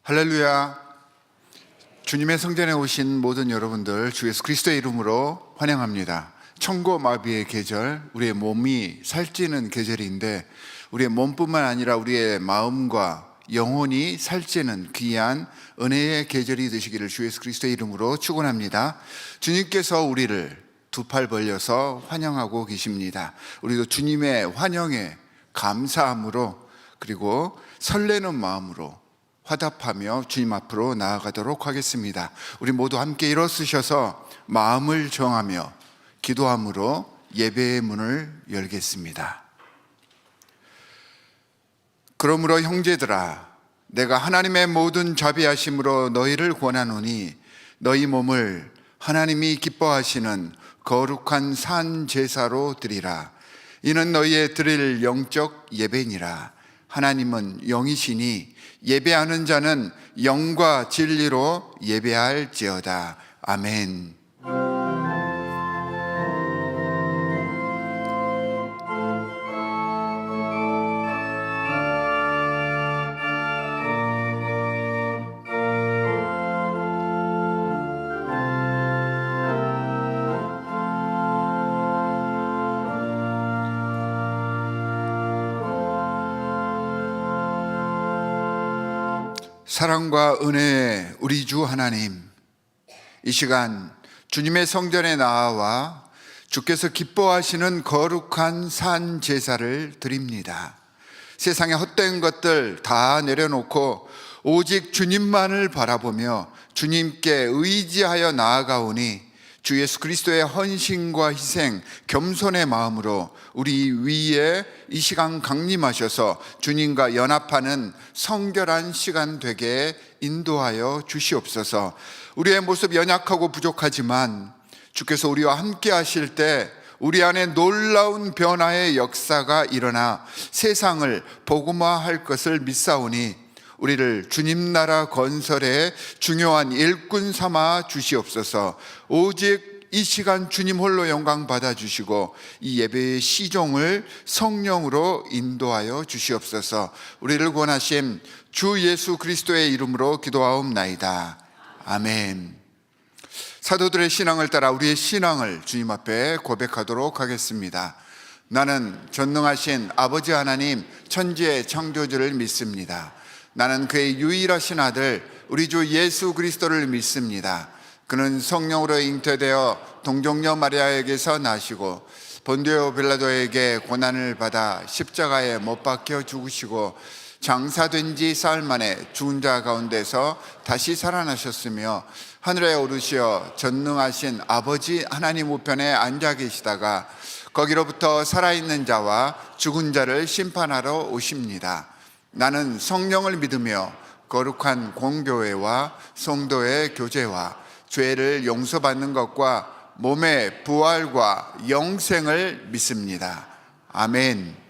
할렐루야. 주님의 성전에 오신 모든 여러분들 주 예수 그리스도의 이름으로 환영합니다. 청고마비의 계절, 우리의 몸이 살찌는 계절인데 우리의 몸뿐만 아니라 우리의 마음과 영혼이 살찌는 귀한 은혜의 계절이 되시기를 주 예수 그리스도의 이름으로 축원합니다. 주님께서 우리를 두 팔 벌려서 환영하고 계십니다. 우리도 주님의 환영에 감사함으로 그리고 설레는 마음으로 화답하며 주님 앞으로 나아가도록 하겠습니다. 우리 모두 함께 일어서셔서 마음을 정하며 기도함으로 예배의 문을 열겠습니다. 그러므로 형제들아, 내가 하나님의 모든 자비하심으로 너희를 권하노니 너희 몸을 하나님이 기뻐하시는 거룩한 산 제사로 드리라. 이는 너희의 드릴 영적 예배니라. 하나님은 영이시니 예배하는 자는 영과 진리로 예배할지어다. 아멘. 사랑과 은혜의 우리 주 하나님, 이 시간 주님의 성전에 나와 주께서 기뻐하시는 거룩한 산 제사를 드립니다. 세상의 헛된 것들 다 내려놓고 오직 주님만을 바라보며 주님께 의지하여 나아가오니 주 예수 그리스도의 헌신과 희생, 겸손의 마음으로 우리 위에 이 시간 강림하셔서 주님과 연합하는 성결한 시간 되게 인도하여 주시옵소서. 우리의 모습 연약하고 부족하지만 주께서 우리와 함께 하실 때 우리 안에 놀라운 변화의 역사가 일어나 세상을 복음화할 것을 믿사오니 우리를 주님 나라 건설의 중요한 일꾼 삼아 주시옵소서. 오직 이 시간 주님 홀로 영광 받아주시고 이 예배의 시종을 성령으로 인도하여 주시옵소서. 우리를 구원하신 주 예수 그리스도의 이름으로 기도하옵나이다. 아멘. 사도들의 신앙을 따라 우리의 신앙을 주님 앞에 고백하도록 하겠습니다. 나는 전능하신 아버지 하나님 천지의 창조주를 믿습니다. 나는 그의 유일하신 아들 우리 주 예수 그리스도를 믿습니다. 그는 성령으로 잉태되어 동정녀 마리아에게서 나시고 본디오 빌라도에게 고난을 받아 십자가에 못 박혀 죽으시고 장사된 지 사흘 만에 죽은 자 가운데서 다시 살아나셨으며 하늘에 오르시어 전능하신 아버지 하나님 우편에 앉아 계시다가 거기로부터 살아있는 자와 죽은 자를 심판하러 오십니다. 나는 성령을 믿으며 거룩한 공교회와 성도의 교제와 죄를 용서받는 것과 몸의 부활과 영생을 믿습니다. 아멘.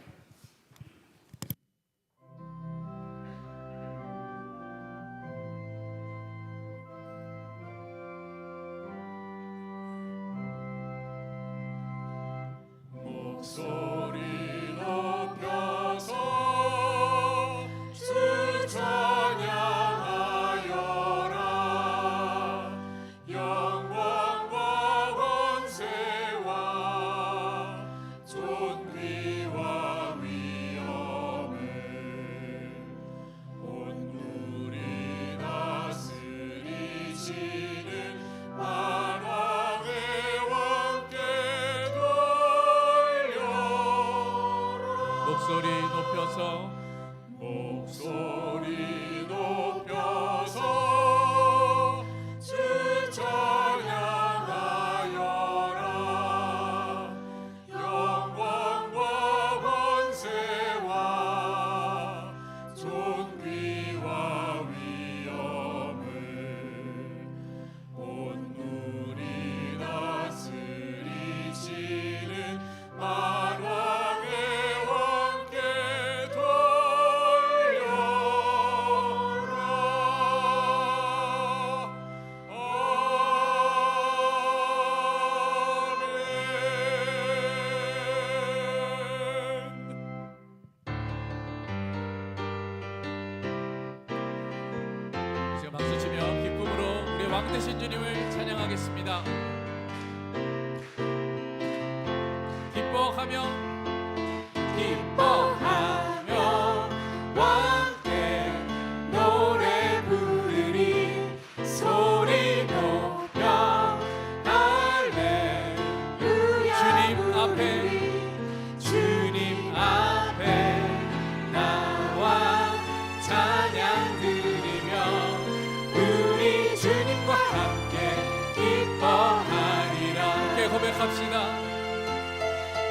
목소리 높여서 주 찬양하여라. 영광과 권세와 존귀와 위엄을 온 우리 다스리시는 만왕의 왕께 목소리 높여서 주 찬양하여라. 영광과 권세와 존귀와 위엄을 온 우리 다스리시는 만왕의 왕께 돌려라. 되신 주님을 찬양하겠습니다. 기뻐하며 함께 노래 부르리 소리 높여 할렐루야 주님 앞에 나와 찬양 드리며 우리 주님과 함께 기뻐하리라. 함께 고백합시다.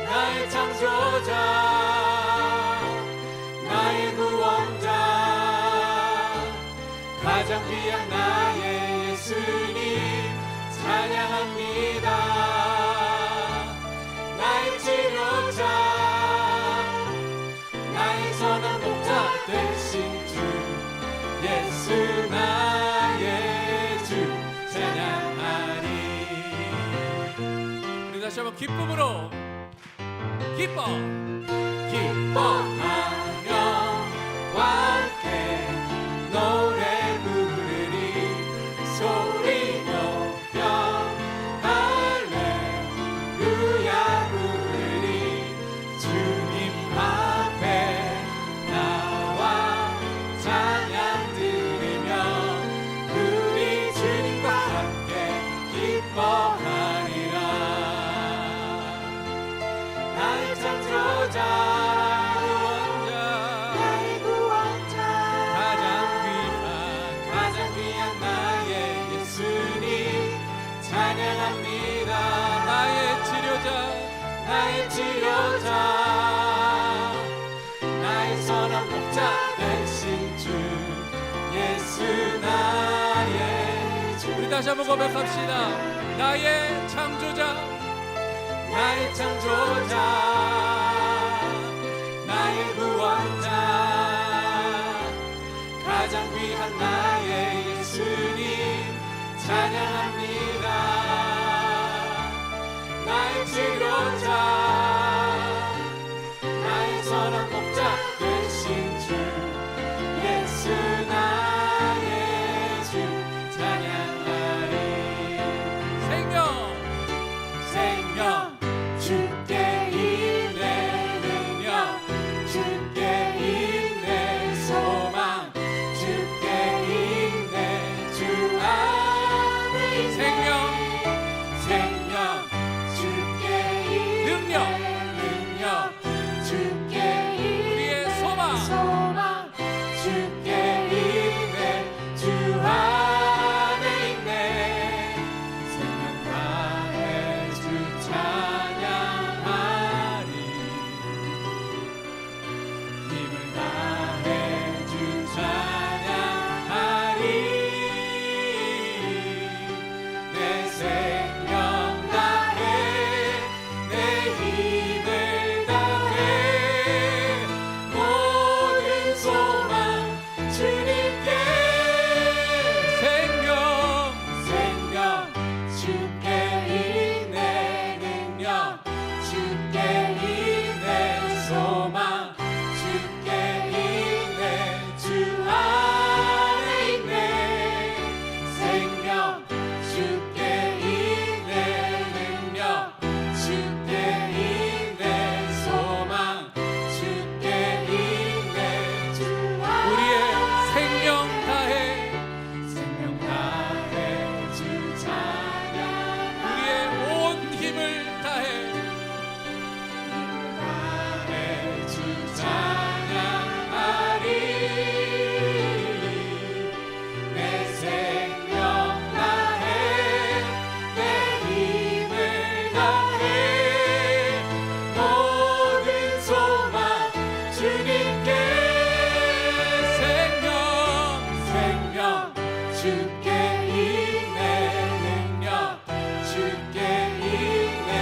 나의 창조자 나의 구원자 가장 귀한 나의 예수님 찬양합니다. 나의 치료자 나의 선한 목자 되신 주 예수 나의 주 찬양하리. 우리 다시 한번 기쁨으로 기뻐하며 함께 노래 부르리 소리 높여 할렐루야 부르리 주님 앞에 나와 찬양 드리며 우리 주님과 함께 기뻐하리라. 나의 창조자 나의 구원자 가장 귀한 나의 예수님 찬양합니다. 나의 치료자 나의 선한 목자 되신 주 예수 나의 주. 우리 다시 한번 고백합시다. 나의 창조자 나의 창조자 나의 구원자 가장 귀한 나의 예수님 찬양합니다. 나의 치료자 나의 선한 목자 되신 주 예수 나의 주 찬양하리. 생명 주께 있네 능력 주께 있네 소망 주께 있네 주 안에 생명 주께 있네 능력 주께 우리의 있네 소망 주께 있네 주 안에 있네. 생명 다해 주 찬양하리 힘을 다해 주 찬양하리. 내 생명 다해 내 힘을 다해 모든 소망 주님께. 생명 주께 있네 능력 주께 있네 소망 주께 있네 주 안에 있네. 생명 주께 있네 능력 주께 있네 소망 주께 있네 주 안에. 우리의 생명 다해 생명 다해 주 찬양 우리의 온 힘을 다해 다해 주 찬양하리. 내 생명 다해 내 힘을 다해 모든 소망 주님께. 생명 주께 있네 능력 주께 있네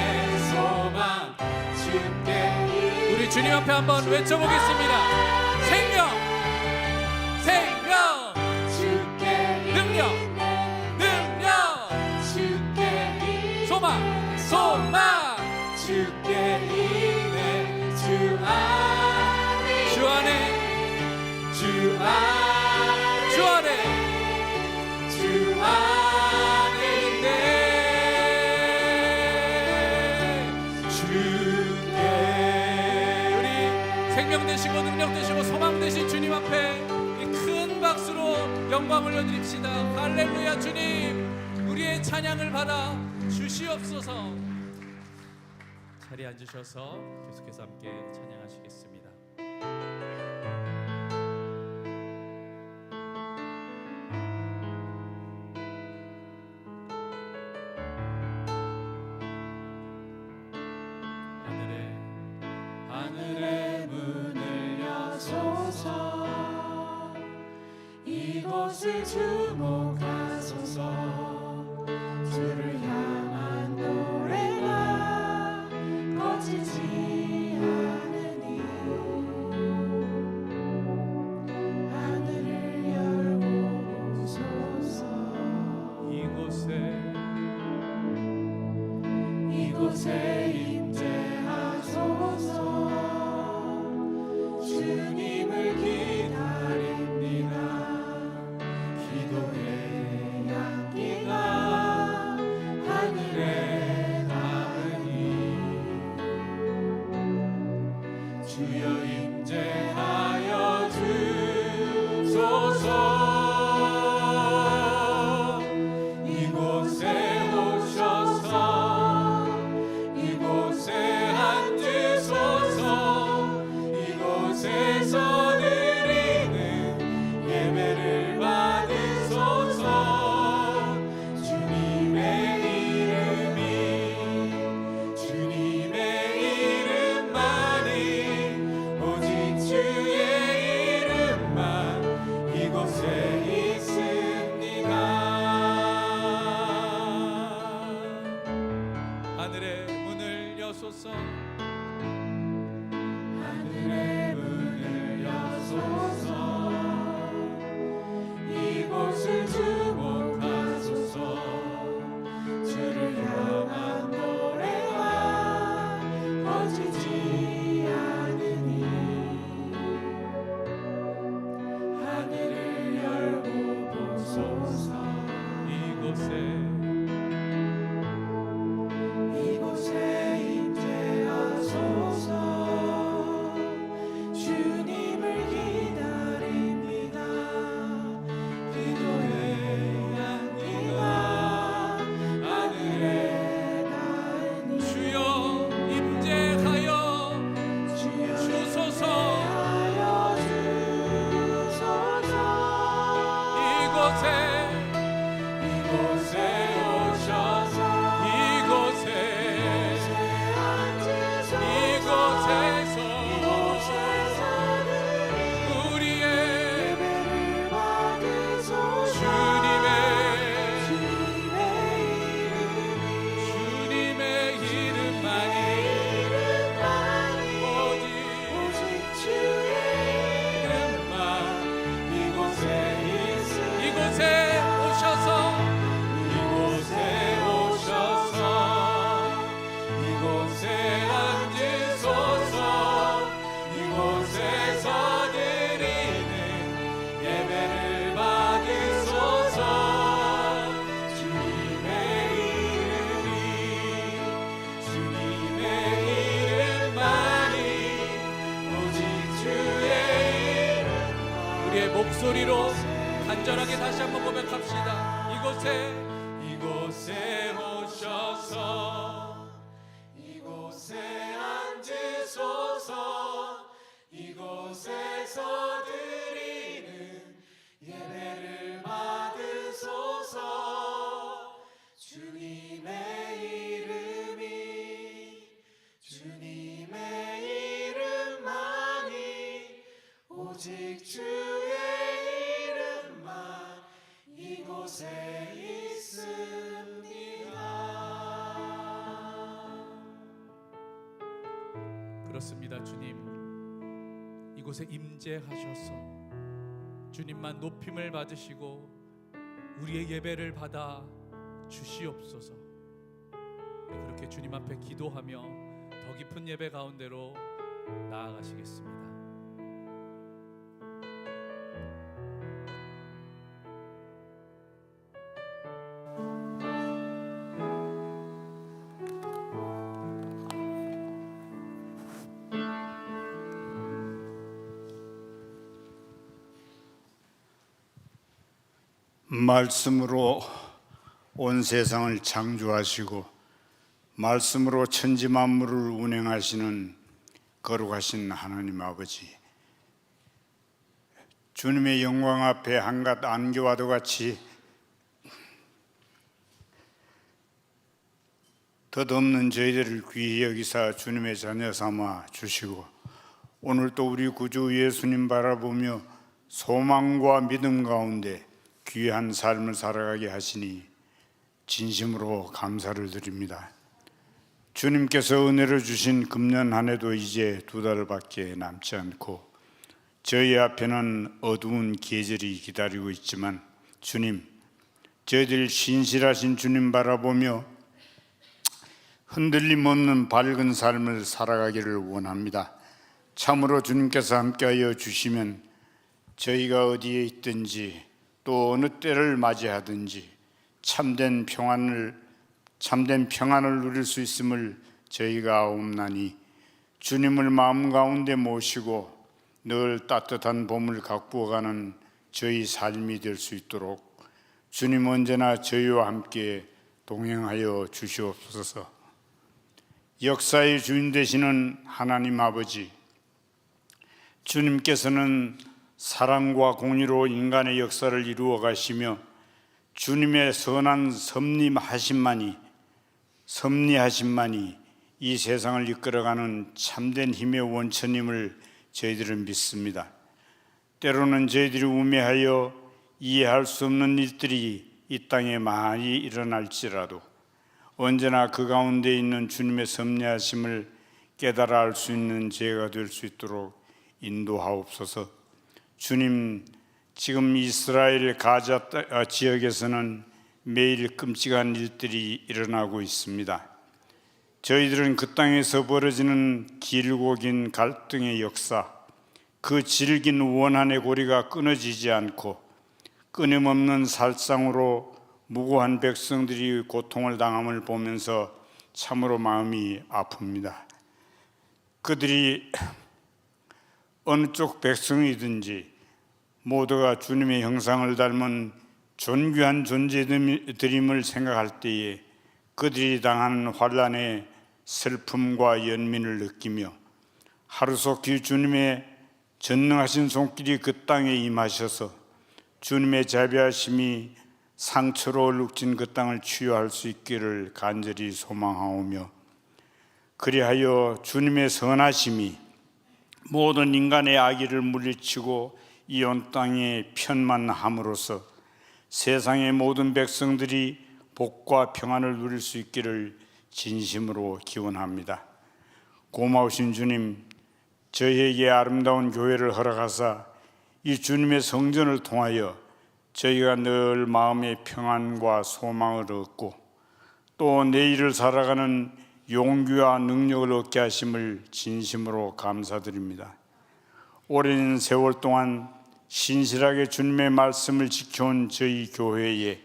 소망 주께 있네. 우리 주님 앞에 한번 외쳐보겠습니다. 생명 주께 능력, 있네 능력 주께 있네 소망 주께 있네 주 안에 주 안에 주 안에 주 안에 주 안에 되시고 능력 되시고 소망 되신 주님 앞에 이 큰 박수로 영광 올려드립시다. 할렐루야. 주님, 우리의 찬양을 받아 주시옵소서. 자리에 앉으셔서 계속해서 함께 찬양하시겠습니다. 하늘의 문을 여소서 이곳을 주목하소서 주를 향한 노래가 꺼지지 않으니 하늘을 열고 보소서 이곳에 임재하소서 주님을 기다립니다. 기도의 향기가 하늘에 닿으니 주여 임재하여 주소서 이곳에 오셔서 이곳에 앉으소서 이곳에서 드리는 예배를 받으소서 주님의 이름만이 오직 주의 이름만 이곳에 있습니다. 하늘의 문을 여소서 하늘의 문을 여소서 이곳을 주목하소서 주를 향한 노래가 꺼지지 않으니 하늘을 열고 보소서 이곳에 임재하소서 주님을 기다립니다. 기도의 향기가 하늘에 닿으니 주여 임재하여 주소서 이곳에 오셔서 이곳에서 우리의 예배를 받으소서 주님의 이름만이 오직 주의 이름만 이곳에 있으니 이곳에 오셔서 이곳에 앉으소서 이곳에서 드리는 예배를 받으소서 주님의 이름만이 오직 주의 이름 우리의 목소리로 간절하게 다시 한번 고백합시다. 이곳에 오셔서 이곳에 앉으소서 이곳에서 드리는 예배를 받으소서 주님의 이름만이 오직 주의 이름만 이곳에 있습니다. 그렇습니다. 주님, 이곳에 임재하셔서 주님만 높임을 받으시고 우리의 예배를 받아 주시옵소서. 그렇게 주님 앞에 기도하며 더 깊은 예배 가운데로 나아가시겠습니다. 말씀으로 온 세상을 창조하시고 말씀으로 천지 만물을 운행하시는 거룩하신 하나님 아버지, 주님의 영광 앞에 한갓 안개와도 같이 덧없는 저희들을 귀히 여기사 주님의 자녀 삼아 주시고, 오늘 또 우리 구주 예수님 바라보며 소망과 믿음 가운데 귀한 삶을 살아가게 하시니 진심으로 감사를 드립니다. 주님께서 은혜를 주신 금년 한 해도 이제 2달밖에 남지 않고 저희 앞에는 어두운 계절이 기다리고 있지만, 주님, 저희들 신실하신 주님 바라보며 흔들림 없는 밝은 삶을 살아가기를 원합니다. 참으로 주님께서 함께하여 주시면 저희가 어디에 있든지 또 어느 때를 맞이하든지 참된 평안을 누릴 수 있음을 저희가 아옵나니, 주님을 마음 가운데 모시고 늘 따뜻한 봄을 가꾸어가는 저희 삶이 될 수 있도록 주님 언제나 저희와 함께 동행하여 주시옵소서. 역사의 주인 되시는 하나님 아버지, 주님께서는 사랑과 공의로 인간의 역사를 이루어 가시며 주님의 선한 섭리하심만이 이 세상을 이끌어가는 참된 힘의 원천임을 저희들은 믿습니다. 때로는 저희들이 우매하여 이해할 수 없는 일들이 이 땅에 많이 일어날지라도 언제나 그 가운데 있는 주님의 섭리하심을 깨달아 알 수 있는 제가 될 수 있도록 인도하옵소서. 주님, 지금 이스라엘 가자 지역에서는 매일 끔찍한 일들이 일어나고 있습니다. 저희들은 그 땅에서 벌어지는 길고 긴 갈등의 역사, 그 질긴 원한의 고리가 끊어지지 않고 끊임없는 살상으로 무고한 백성들이 고통을 당함을 보면서 참으로 마음이 아픕니다. 그들이 어느 쪽 백성이든지 모두가 주님의 형상을 닮은 존귀한 존재들임을 생각할 때에 그들이 당하는 환난의 슬픔과 연민을 느끼며 하루속히 주님의 전능하신 손길이 그 땅에 임하셔서 주님의 자비하심이 상처로 얼룩진 그 땅을 치유할 수 있기를 간절히 소망하오며, 그리하여 주님의 선하심이 모든 인간의 악의를 물리치고 이 온 땅에 편만함으로써 세상의 모든 백성들이 복과 평안을 누릴 수 있기를 진심으로 기원합니다. 고마우신 주님, 저희에게 아름다운 교회를 허락하사 이 주님의 성전을 통하여 저희가 늘 마음의 평안과 소망을 얻고 또 내일을 살아가는 용기와 능력을 얻게 하심을 진심으로 감사드립니다. 오랜 세월 동안 신실하게 주님의 말씀을 지켜온 저희 교회에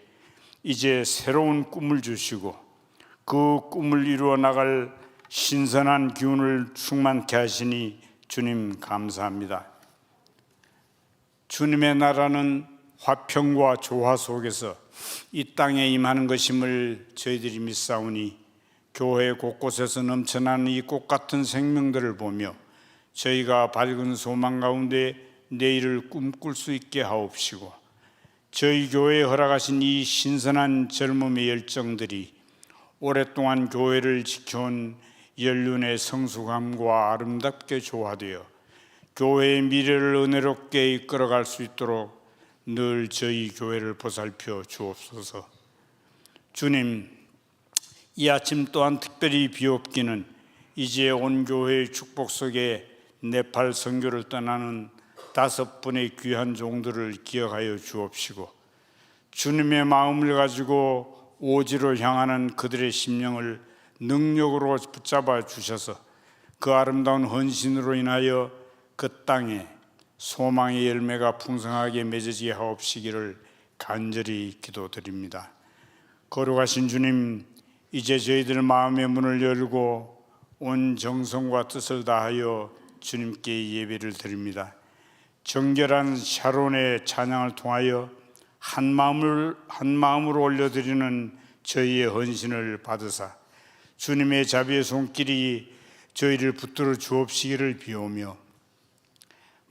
이제 새로운 꿈을 주시고 그 꿈을 이루어 나갈 신선한 기운을 충만케 하시니 주님 감사합니다. 주님의 나라는 화평과 조화 속에서 이 땅에 임하는 것임을 저희들이 믿사오니, 교회 곳곳에서 넘쳐나는 이 꽃 같은 생명들을 보며 저희가 밝은 소망 가운데 내일을 꿈꿀 수 있게 하옵시고, 저희 교회에 허락하신 이 신선한 젊음의 열정들이 오랫동안 교회를 지켜온 연륜의 성숙함과 아름답게 조화되어 교회의 미래를 은혜롭게 이끌어갈 수 있도록 늘 저희 교회를 보살펴 주옵소서. 주님, 이 아침 또한 특별히 비옵기는 이제 온 교회의 축복 속에 네팔 선교를 떠나는 5분의 귀한 종들을 기억하여 주옵시고, 주님의 마음을 가지고 오지로 향하는 그들의 심령을 능력으로 붙잡아 주셔서 그 아름다운 헌신으로 인하여 그 땅에 소망의 열매가 풍성하게 맺어지게 하옵시기를 간절히 기도드립니다. 거룩하신 주님, 이제 저희들 마음의 문을 열고 온 정성과 뜻을 다하여 주님께 예배를 드립니다. 정결한 샤론의 찬양을 통하여 한 마음으로 올려드리는 저희의 헌신을 받으사 주님의 자비의 손길이 저희를 붙들어 주옵시기를 비오며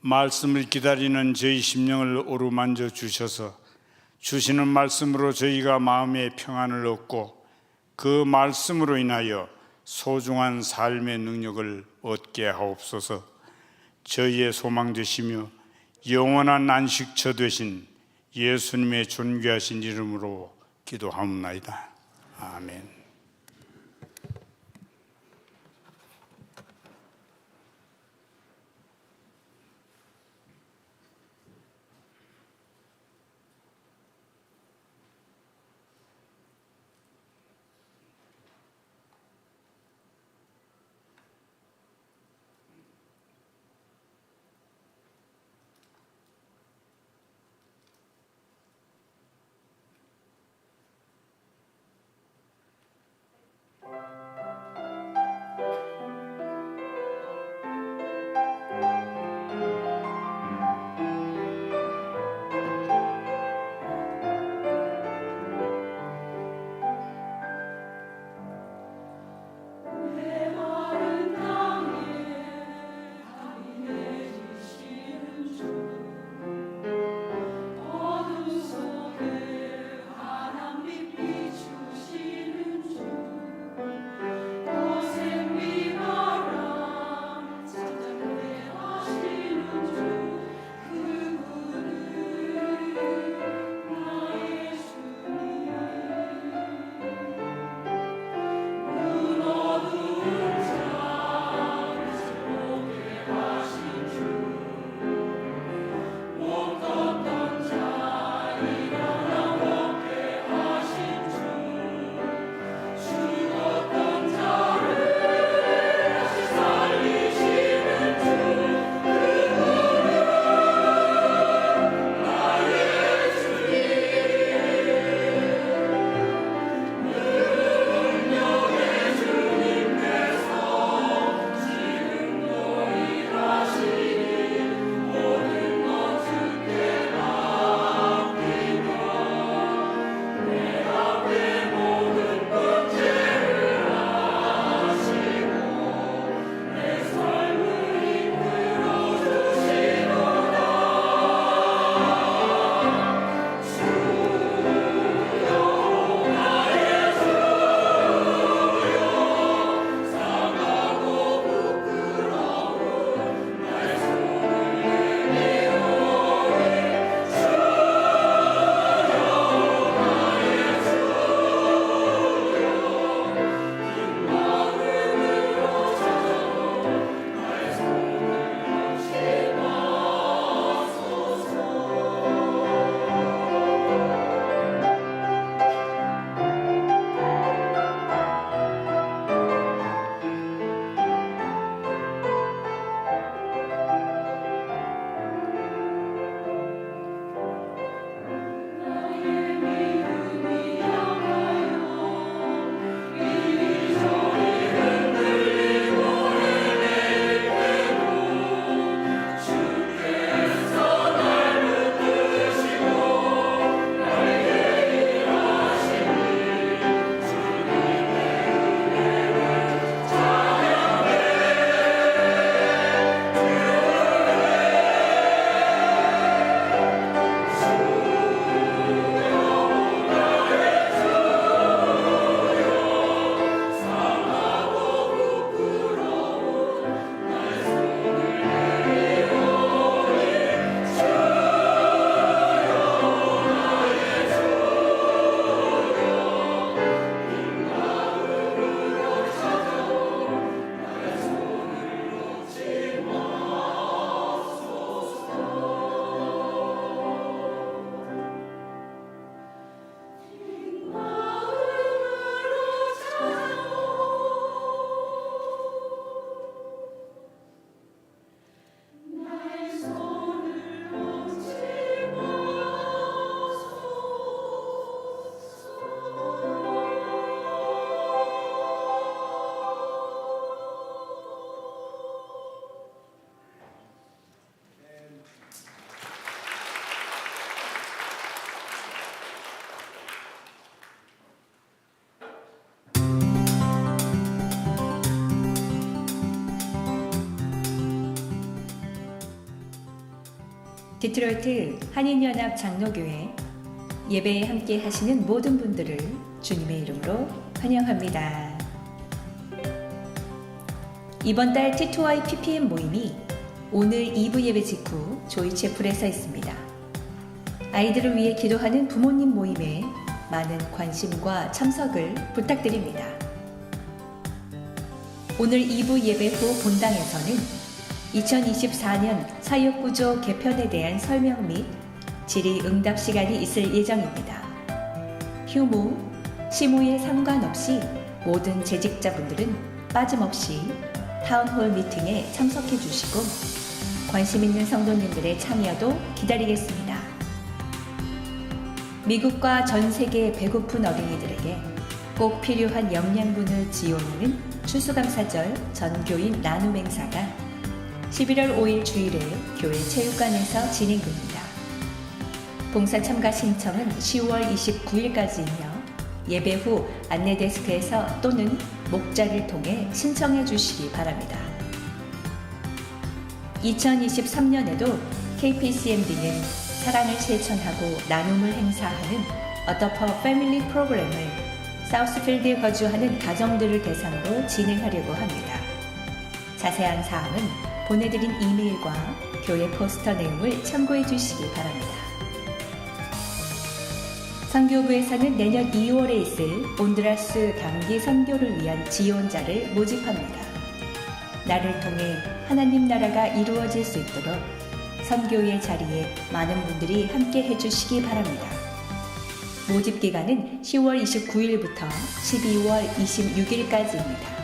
말씀을 기다리는 저희 심령을 어루만져 주셔서 주시는 말씀으로 저희가 마음의 평안을 얻고 그 말씀으로 인하여 소중한 삶의 능력을 얻게 하옵소서. 저희의 소망 되시며 영원한 안식처 되신 예수님의 존귀하신 이름으로 기도하옵나이다. 아멘. 디트로이트 한인연합 장로교회 예배에 함께 하시는 모든 분들을 주님의 이름으로 환영합니다. 이번 달 T2Y PPM 모임이 오늘 2부 예배 직후 조이채플에서 있습니다. 아이들을 위해 기도하는 부모님 모임에 많은 관심과 참석을 부탁드립니다. 오늘 2부 예배 후 본당에서는 2024년 사역구조 개편에 대한 설명 및 질의응답 시간이 있을 예정입니다. 휴무, 시무에 상관없이 모든 재직자분들은 빠짐없이 타운홀 미팅에 참석해 주시고 관심 있는 성도님들의 참여도 기다리겠습니다. 미국과 전 세계 배고픈 어린이들에게 꼭 필요한 영양분을 지원하는 추수감사절 전교인 나눔 행사가 11월 5일 주일에 교회 체육관에서 진행됩니다. 봉사 참가 신청은 10월 29일까지이며 예배 후 안내 데스크에서 또는 목자를 통해 신청해 주시기 바랍니다. 2023년에도 KPCMD는 사랑을 실천하고 나눔을 행사하는 어더퍼 패밀리 프로그램을 사우스필드에 거주하는 가정들을 대상으로 진행하려고 합니다. 자세한 사항은 보내드린 이메일과 교회 포스터 내용을 참고해 주시기 바랍니다. 선교부에서는 내년 2월에 있을 온두라스 단기 선교를 위한 지원자를 모집합니다. 나를 통해 하나님 나라가 이루어질 수 있도록 선교의 자리에 많은 분들이 함께 해주시기 바랍니다. 모집 기간은 10월 29일부터 12월 26일까지입니다.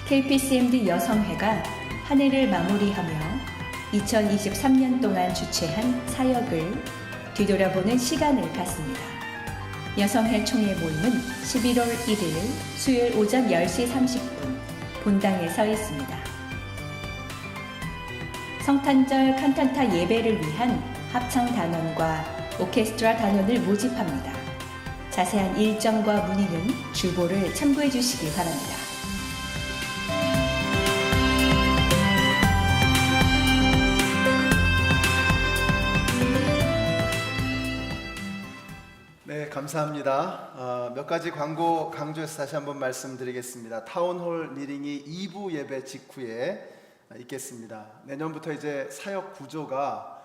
KPCMD 여성회가 한 해를 마무리하며 2023년 동안 주최한 사역을 뒤돌아보는 시간을 갖습니다. 여성회 총회 모임은 11월 1일 수요일 오전 10시 30분 본당에서 있습니다. 성탄절 칸탄타 예배를 위한 합창 단원과 오케스트라 단원을 모집합니다. 자세한 일정과 문의는 주보를 참고해 주시기 바랍니다. 네, 감사합니다. 몇 가지 광고 강조해서 다시 한번 말씀드리겠습니다. 타운홀 미팅이 2부 예배 직후에 있겠습니다. 내년부터 이제 사역 구조가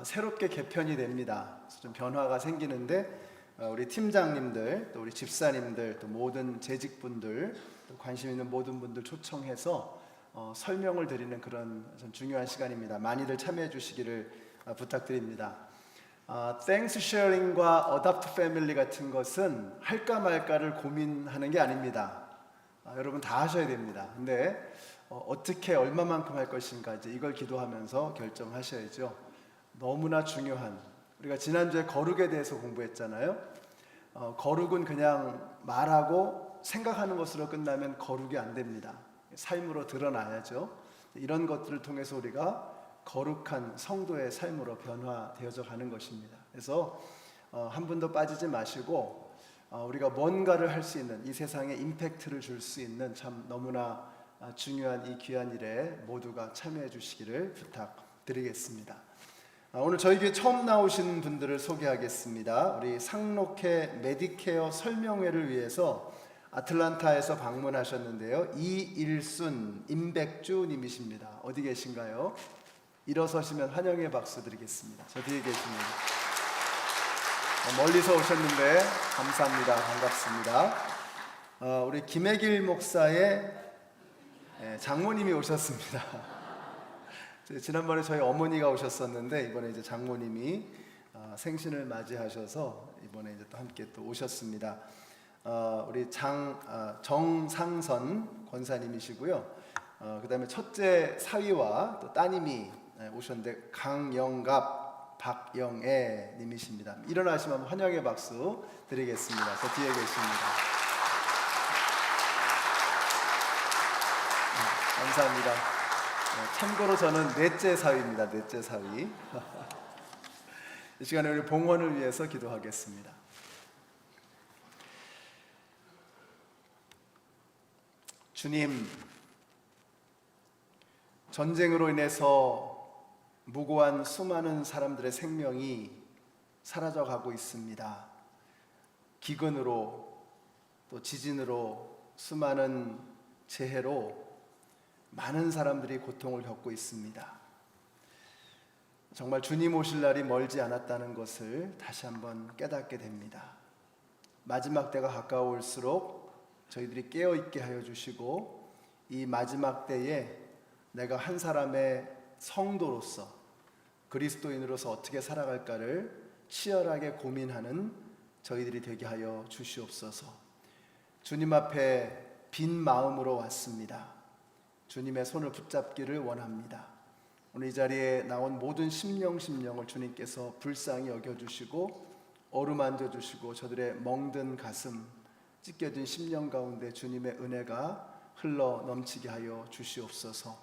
새롭게 개편이 됩니다. 좀 변화가 생기는데 우리 팀장님들, 또 우리 집사님들, 또 모든 재직분들, 또 관심 있는 모든 분들 초청해서 설명을 드리는 그런 좀 중요한 시간입니다. 많이들 참여해 주시기를 부탁드립니다. 땡스 쉐어링과 어답트 패밀리 같은 것은 할까 말까를 고민하는 게 아닙니다. 여러분 다 하셔야 됩니다. 근데 어떻게 얼마만큼 할 것인가 이제 이걸 기도하면서 결정하셔야죠. 너무나 중요한, 우리가 지난주에 거룩에 대해서 공부했잖아요. 거룩은 그냥 말하고 생각하는 것으로 끝나면 거룩이 안 됩니다. 삶으로 드러나야죠. 이런 것들을 통해서 우리가 거룩한 성도의 삶으로 변화되어져 가는 것입니다. 그래서 한 분도 빠지지 마시고 우리가 뭔가를 할 수 있는, 이 세상에 임팩트를 줄 수 있는 참 너무나 중요한 이 귀한 일에 모두가 참여해 주시기를 부탁드리겠습니다. 오늘 저희 교회 처음 나오신 분들을 소개하겠습니다. 우리 상록회 메디케어 설명회를 위해서 아틀란타에서 방문하셨는데요. 이일순, 임백주 님이십니다. 어디 계신가요? 일어서시면 환영의 박수 드리겠습니다. 저 뒤에 계십니다. 멀리서 오셨는데 감사합니다. 반갑습니다. 우리 김혜길 목사의 장모님이 오셨습니다. 지난번에 저희 어머니가 오셨었는데 이번에 이제 장모님이 생신을 맞이하셔서 이번에 이제 또 함께 또 오셨습니다. 우리 정상선 권사님이시고요. 그다음에 첫째 사위와 또 따님이 오셨는데 강영갑, 박영애 님이십니다. 일어나시면 환영의 박수 드리겠습니다. 저 뒤에 계십니다. 감사합니다. 참고로 저는 넷째 사위입니다. 넷째 사위. 이 시간에 우리 봉헌을 위해서 기도하겠습니다. 주님, 전쟁으로 인해서 무고한 수많은 사람들의 생명이 사라져가고 있습니다. 기근으로 또 지진으로 수많은 재해로 많은 사람들이 고통을 겪고 있습니다. 정말 주님 오실 날이 멀지 않았다는 것을 다시 한번 깨닫게 됩니다. 마지막 때가 가까울수록 저희들이 깨어있게 하여 주시고, 이 마지막 때에 내가 한 사람의 성도로서, 그리스도인으로서 어떻게 살아갈까를 치열하게 고민하는 저희들이 되게 하여 주시옵소서. 주님 앞에 빈 마음으로 왔습니다. 주님의 손을 붙잡기를 원합니다. 오늘 이 자리에 나온 모든 심령을 주님께서 불쌍히 여겨주시고 어루만져 주시고, 저들의 멍든 가슴, 찢겨진 심령 가운데 주님의 은혜가 흘러 넘치게 하여 주시옵소서.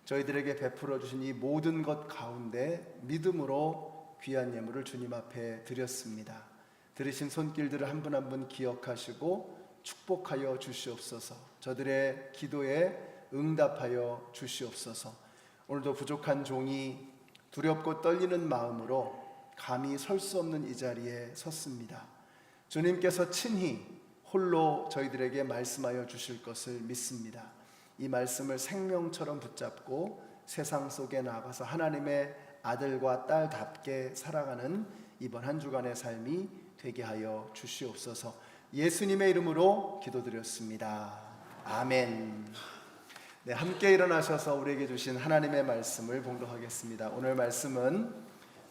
저희들에게 베풀어 주신 이 모든 것 가운데 믿음으로 귀한 예물을 주님 앞에 드렸습니다. 들으신 손길들을 한 분 한 분 기억하시고 축복하여 주시옵소서. 저들의 기도에 응답하여 주시옵소서. 오늘도 부족한 종이 두렵고 떨리는 마음으로 감히 설 수 없는 이 자리에 섰습니다. 주님께서 친히 홀로 저희들에게 말씀하여 주실 것을 믿습니다. 이 말씀을 생명처럼 붙잡고 세상 속에 나가서 하나님의 아들과 딸답게 살아가는 이번 한 주간의 삶이 되게 하여 주시옵소서. 예수님의 이름으로 기도드렸습니다. 아멘. 네, 함께 일어나셔서 우리에게 주신 하나님의 말씀을 봉독하겠습니다. 오늘 말씀은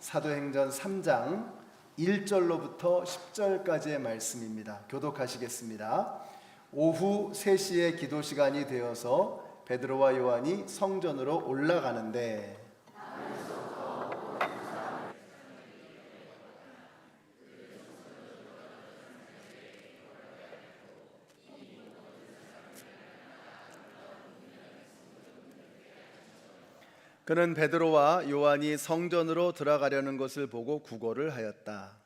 사도행전 3장 1절로부터 10절까지의 말씀입니다. 교독하시겠습니다. 오후 3시에 기도 시간이 되어서 베드로와 요한이 성전으로 올라가는데, 그는 베드로와 요한이 성전으로 들어가려는 것을 보고 구걸을 하였다.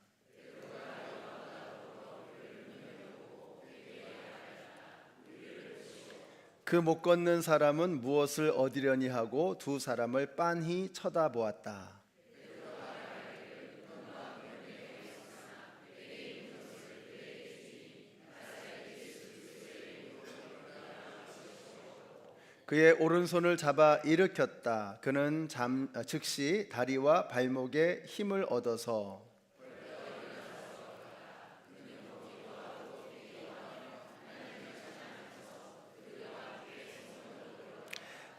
그 못 걷는 사람은 무엇을 얻으려니 하고 두 사람을 빤히 쳐다보았다. 그의 오른손을 잡아 일으켰다. 그는 즉시 다리와 발목에 힘을 얻어서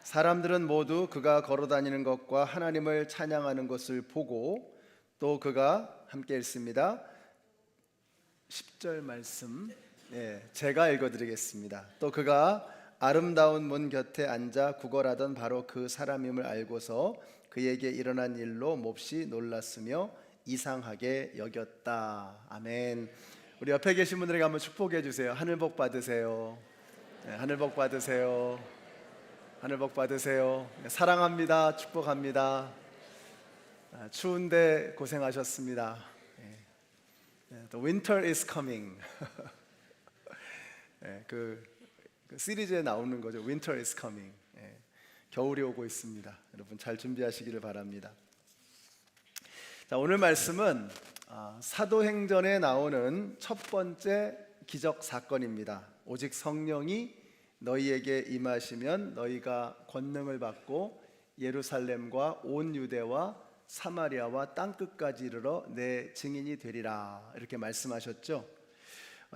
사람들은 모두 그가 걸어다니는 것과 하나님을 찬양하는 것을 보고, 또 그가 함께 읽습니다. 10절 말씀, 제가 읽어드리겠습니다. 또 그가 아름다운 문 곁에 앉아 구걸하던 바로 그 사람임을 알고서 그에게 일어난 일로 몹시 놀랐으며 이상하게 여겼다. 아멘. 우리 옆에 계신 분들에게 한번 축복해 주세요. 하늘 복 받으세요. 하늘 복 받으세요. 하늘 복 받으세요. 사랑합니다. 축복합니다. 추운데 고생하셨습니다. The winter is coming. 그 시리즈에 나오는 거죠. Winter is coming. 겨울이 오고 있습니다. 여러분 잘 준비하시기를 바랍니다. 자, 오늘 말씀은 사도행전에 나오는 첫 번째 기적 사건입니다. 오직 성령이 너희에게 임하시면 너희가 권능을 받고 예루살렘과 온 유대와 사마리아와 땅끝까지 이르러 내 증인이 되리라, 이렇게 말씀하셨죠.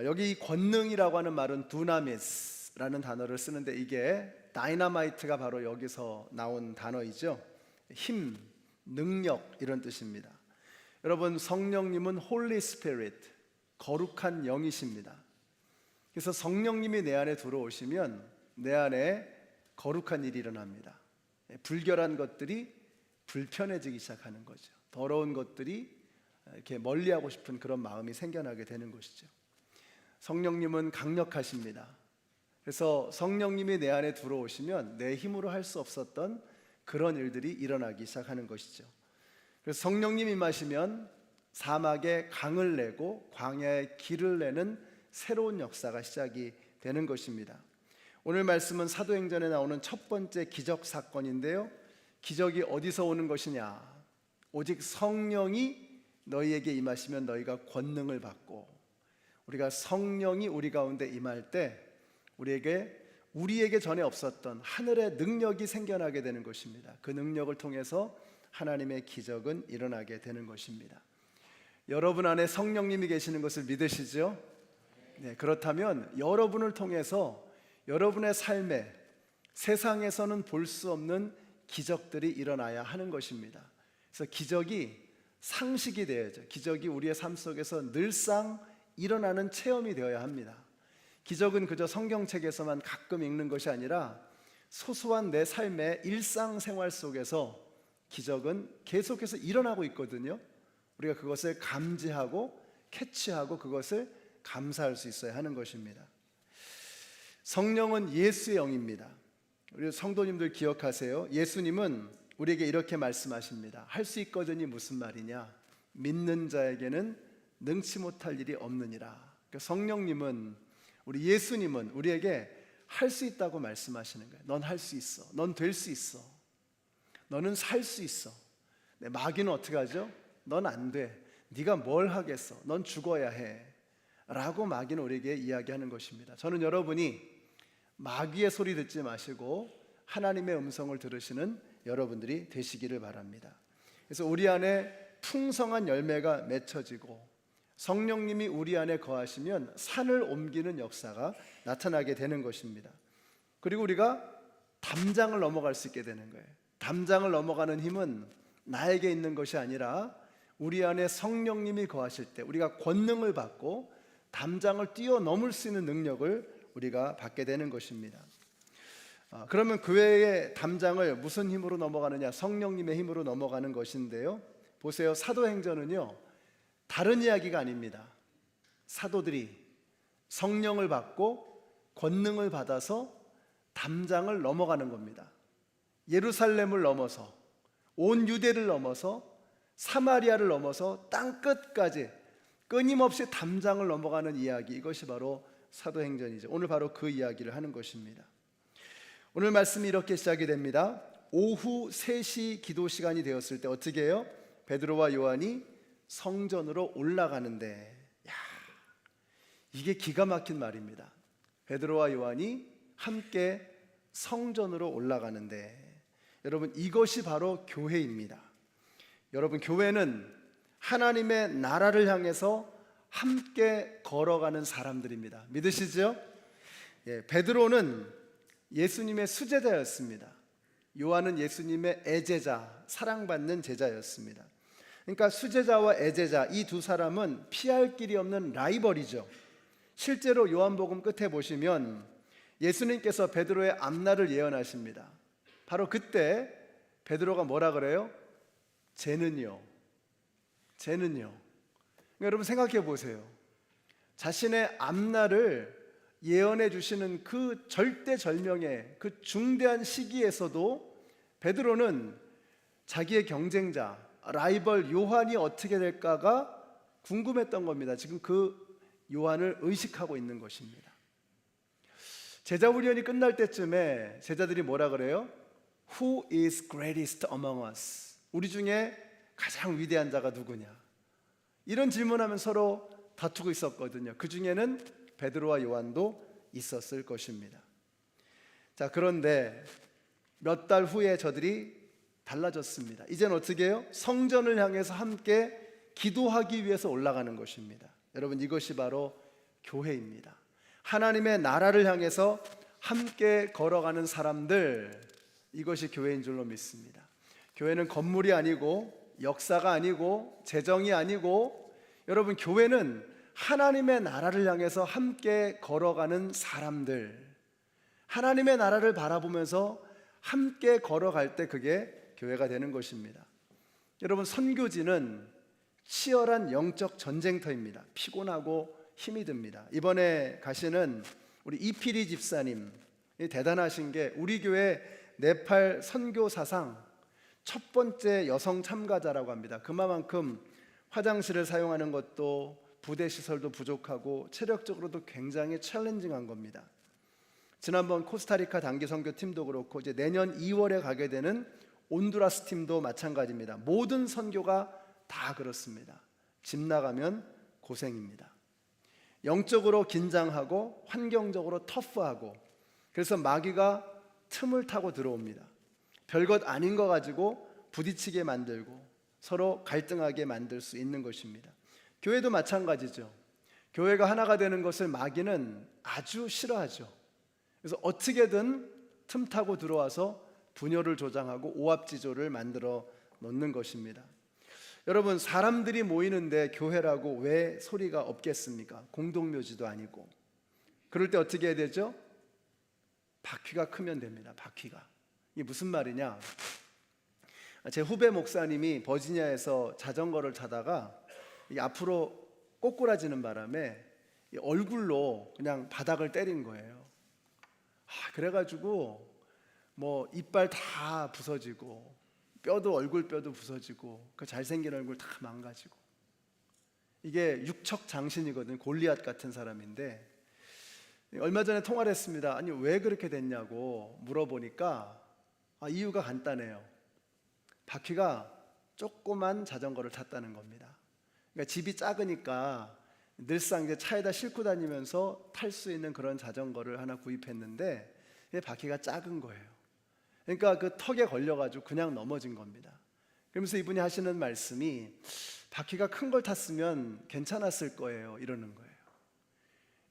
여기 권능이라고 하는 말은 두나미스라는 단어를 쓰는데, 이게 다이너마이트가 바로 여기서 나온 단어이죠. 힘, 능력, 이런 뜻입니다. 여러분, 성령님은 홀리 스피릿, 거룩한 영이십니다. 그래서 성령님이 내 안에 들어오시면 내 안에 거룩한 일이 일어납니다. 불결한 것들이 불편해지기 시작하는 거죠. 더러운 것들이 이렇게 멀리하고 싶은 그런 마음이 생겨나게 되는 것이죠. 성령님은 강력하십니다. 그래서 성령님이 내 안에 들어오시면 내 힘으로 할 수 없었던 그런 일들이 일어나기 시작하는 것이죠. 그래서 성령님이 임하시면 사막에 강을 내고 광야에 길을 내는 새로운 역사가 시작이 되는 것입니다. 오늘 말씀은 사도행전에 나오는 첫 번째 기적 사건인데요, 기적이 어디서 오는 것이냐? 오직 성령이 너희에게 임하시면 너희가 권능을 받고, 우리가 성령이 우리 가운데 임할 때 우리에게 전에 없었던 하늘의 능력이 생겨나게 되는 것입니다. 그 능력을 통해서 하나님의 기적은 일어나게 되는 것입니다. 여러분 안에 성령님이 계시는 것을 믿으시죠? 네, 그렇다면 여러분을 통해서 여러분의 삶에 세상에서는 볼 수 없는 기적들이 일어나야 하는 것입니다. 그래서 기적이 상식이 되어야죠. 기적이 우리의 삶 속에서 늘상 일어나는 체험이 되어야 합니다. 기적은 그저 성경책에서만 가끔 읽는 것이 아니라 소소한 내 삶의 일상생활 속에서 기적은 계속해서 일어나고 있거든요. 우리가 그것을 감지하고 캐치하고 그것을 감사할 수 있어야 하는 것입니다. 성령은 예수의 영입니다. 우리 성도님들 기억하세요. 예수님은 우리에게 이렇게 말씀하십니다. 할 수 있거든이 무슨 말이냐? 믿는 자에게는 능치 못할 일이 없느니라. 그러니까 성령님은, 우리 예수님은 우리에게 할 수 있다고 말씀하시는 거예요. 넌 할 수 있어. 넌 될 수 있어. 너는 살 수 있어. 마귀는 어떻게 하죠? 넌 안 돼. 네가 뭘 하겠어? 넌 죽어야 해. 라고 마귀는 우리에게 이야기하는 것입니다. 저는 여러분이 마귀의 소리 듣지 마시고 하나님의 음성을 들으시는 여러분들이 되시기를 바랍니다. 그래서 우리 안에 풍성한 열매가 맺혀지고 성령님이 우리 안에 거하시면 산을 옮기는 역사가 나타나게 되는 것입니다. 그리고 우리가 담장을 넘어갈 수 있게 되는 거예요. 담장을 넘어가는 힘은 나에게 있는 것이 아니라 우리 안에 성령님이 거하실 때 우리가 권능을 받고 담장을 뛰어넘을 수 있는 능력을 우리가 받게 되는 것입니다. 그러면 그 외의 담장을 무슨 힘으로 넘어가느냐? 성령님의 힘으로 넘어가는 것인데요. 보세요. 사도행전은요, 다른 이야기가 아닙니다. 사도들이 성령을 받고 권능을 받아서 담장을 넘어가는 겁니다. 예루살렘을 넘어서 온 유대를 넘어서 사마리아를 넘어서 땅 끝까지 끊임없이 담장을 넘어가는 이야기, 이것이 바로 사도행전이죠. 오늘 바로 그 이야기를 하는 것입니다. 오늘 말씀이 이렇게 시작이 됩니다. 오후 3시 기도 시간이 되었을 때 어떻게 해요? 베드로와 요한이 성전으로 올라가는데, 이게 기가 막힌 말입니다. 베드로와 요한이 함께 성전으로 올라가는데, 여러분, 이것이 바로 교회입니다. 여러분, 교회는 하나님의 나라를 향해서 함께 걸어가는 사람들입니다. 믿으시죠? 베드로는 예수님의 수제자였습니다. 요한은 예수님의 애제자, 사랑받는 제자였습니다. 그러니까 수제자와 애제자, 이 두 사람은 피할 길이 없는 라이벌이죠. 실제로 요한복음 끝에 보시면 예수님께서 베드로의 앞날을 예언하십니다. 바로 그때 베드로가 뭐라 그래요? 쟤는요. 여러분 생각해 보세요. 자신의 앞날을 예언해 주시는 그 절대절명의 그 중대한 시기에서도 베드로는 자기의 경쟁자, 라이벌 요한이 어떻게 될까가 궁금했던 겁니다. 지금 그 요한을 의식하고 있는 것입니다. 제자 훈련이 끝날 때쯤에 제자들이 뭐라 그래요? Who is greatest among us? 우리 중에 가장 위대한 자가 누구냐? 이런 질문하면 서로 다투고 있었거든요. 그 중에는 베드로와 요한도 있었을 것입니다. 자, 그런데 몇 달 후에 저들이 달라졌습니다. 이제는 어떻게 해요? 성전을 향해서 함께 기도하기 위해서 올라가는 것입니다. 여러분, 이것이 바로 교회입니다. 하나님의 나라를 향해서 함께 걸어가는 사람들, 이것이 교회인 줄로 믿습니다. 교회는 건물이 아니고 역사가 아니고 재정이 아니고, 여러분, 교회는 하나님의 나라를 향해서 함께 걸어가는 사람들, 하나님의 나라를 바라보면서 함께 걸어갈 때 그게 교회가 되는 것입니다. 여러분, 선교지는 치열한 영적 전쟁터입니다. 피곤하고 힘이 듭니다. 이번에 가시는 우리 이필희 집사님, 대단하신 게 우리 교회 네팔 선교 사상 첫 번째 여성 참가자라고 합니다. 그만큼 화장실을 사용하는 것도 부대 시설도 부족하고 체력적으로도 굉장히 챌린징한 겁니다. 지난번 코스타리카 단기 선교팀도 그렇고 이제 내년 2월에 가게 되는 온두라스 팀도 마찬가지입니다. 모든 선교가 다 그렇습니다. 집 나가면 고생입니다. 영적으로 긴장하고 환경적으로 터프하고, 그래서 마귀가 틈을 타고 들어옵니다. 별것 아닌 거 가지고 부딪히게 만들고 서로 갈등하게 만들 수 있는 것입니다. 교회도 마찬가지죠. 교회가 하나가 되는 것을 마귀는 아주 싫어하죠. 그래서 어떻게든 틈 타고 들어와서 분열을 조장하고 오합지졸을 만들어 놓는 것입니다. 여러분, 사람들이 모이는데 교회라고 왜 소리가 없겠습니까? 공동묘지도 아니고. 그럴 때 어떻게 해야 되죠? 바퀴가 크면 됩니다. 바퀴가. 이게 무슨 말이냐? 제 후배 목사님이 버지니아에서 자전거를 타다가 이게 앞으로 꼬꾸라지는 바람에 얼굴로 그냥 바닥을 때린 거예요. 그래가지고 뭐 이빨 다 부서지고 뼈도, 얼굴 뼈도 부서지고 그 잘생긴 얼굴 다 망가지고. 이게 육척장신이거든요. 골리앗 같은 사람인데, 얼마 전에 통화를 했습니다. 아니 왜 그렇게 됐냐고 물어보니까 이유가 간단해요. 바퀴가 조그만 자전거를 탔다는 겁니다. 그러니까 집이 작으니까 늘상 이제 차에다 싣고 다니면서 탈 수 있는 그런 자전거를 하나 구입했는데 바퀴가 작은 거예요. 그러니까 그 턱에 걸려가지고 그냥 넘어진 겁니다. 그러면서 이분이 하시는 말씀이 바퀴가 큰 걸 탔으면 괜찮았을 거예요, 이러는 거예요.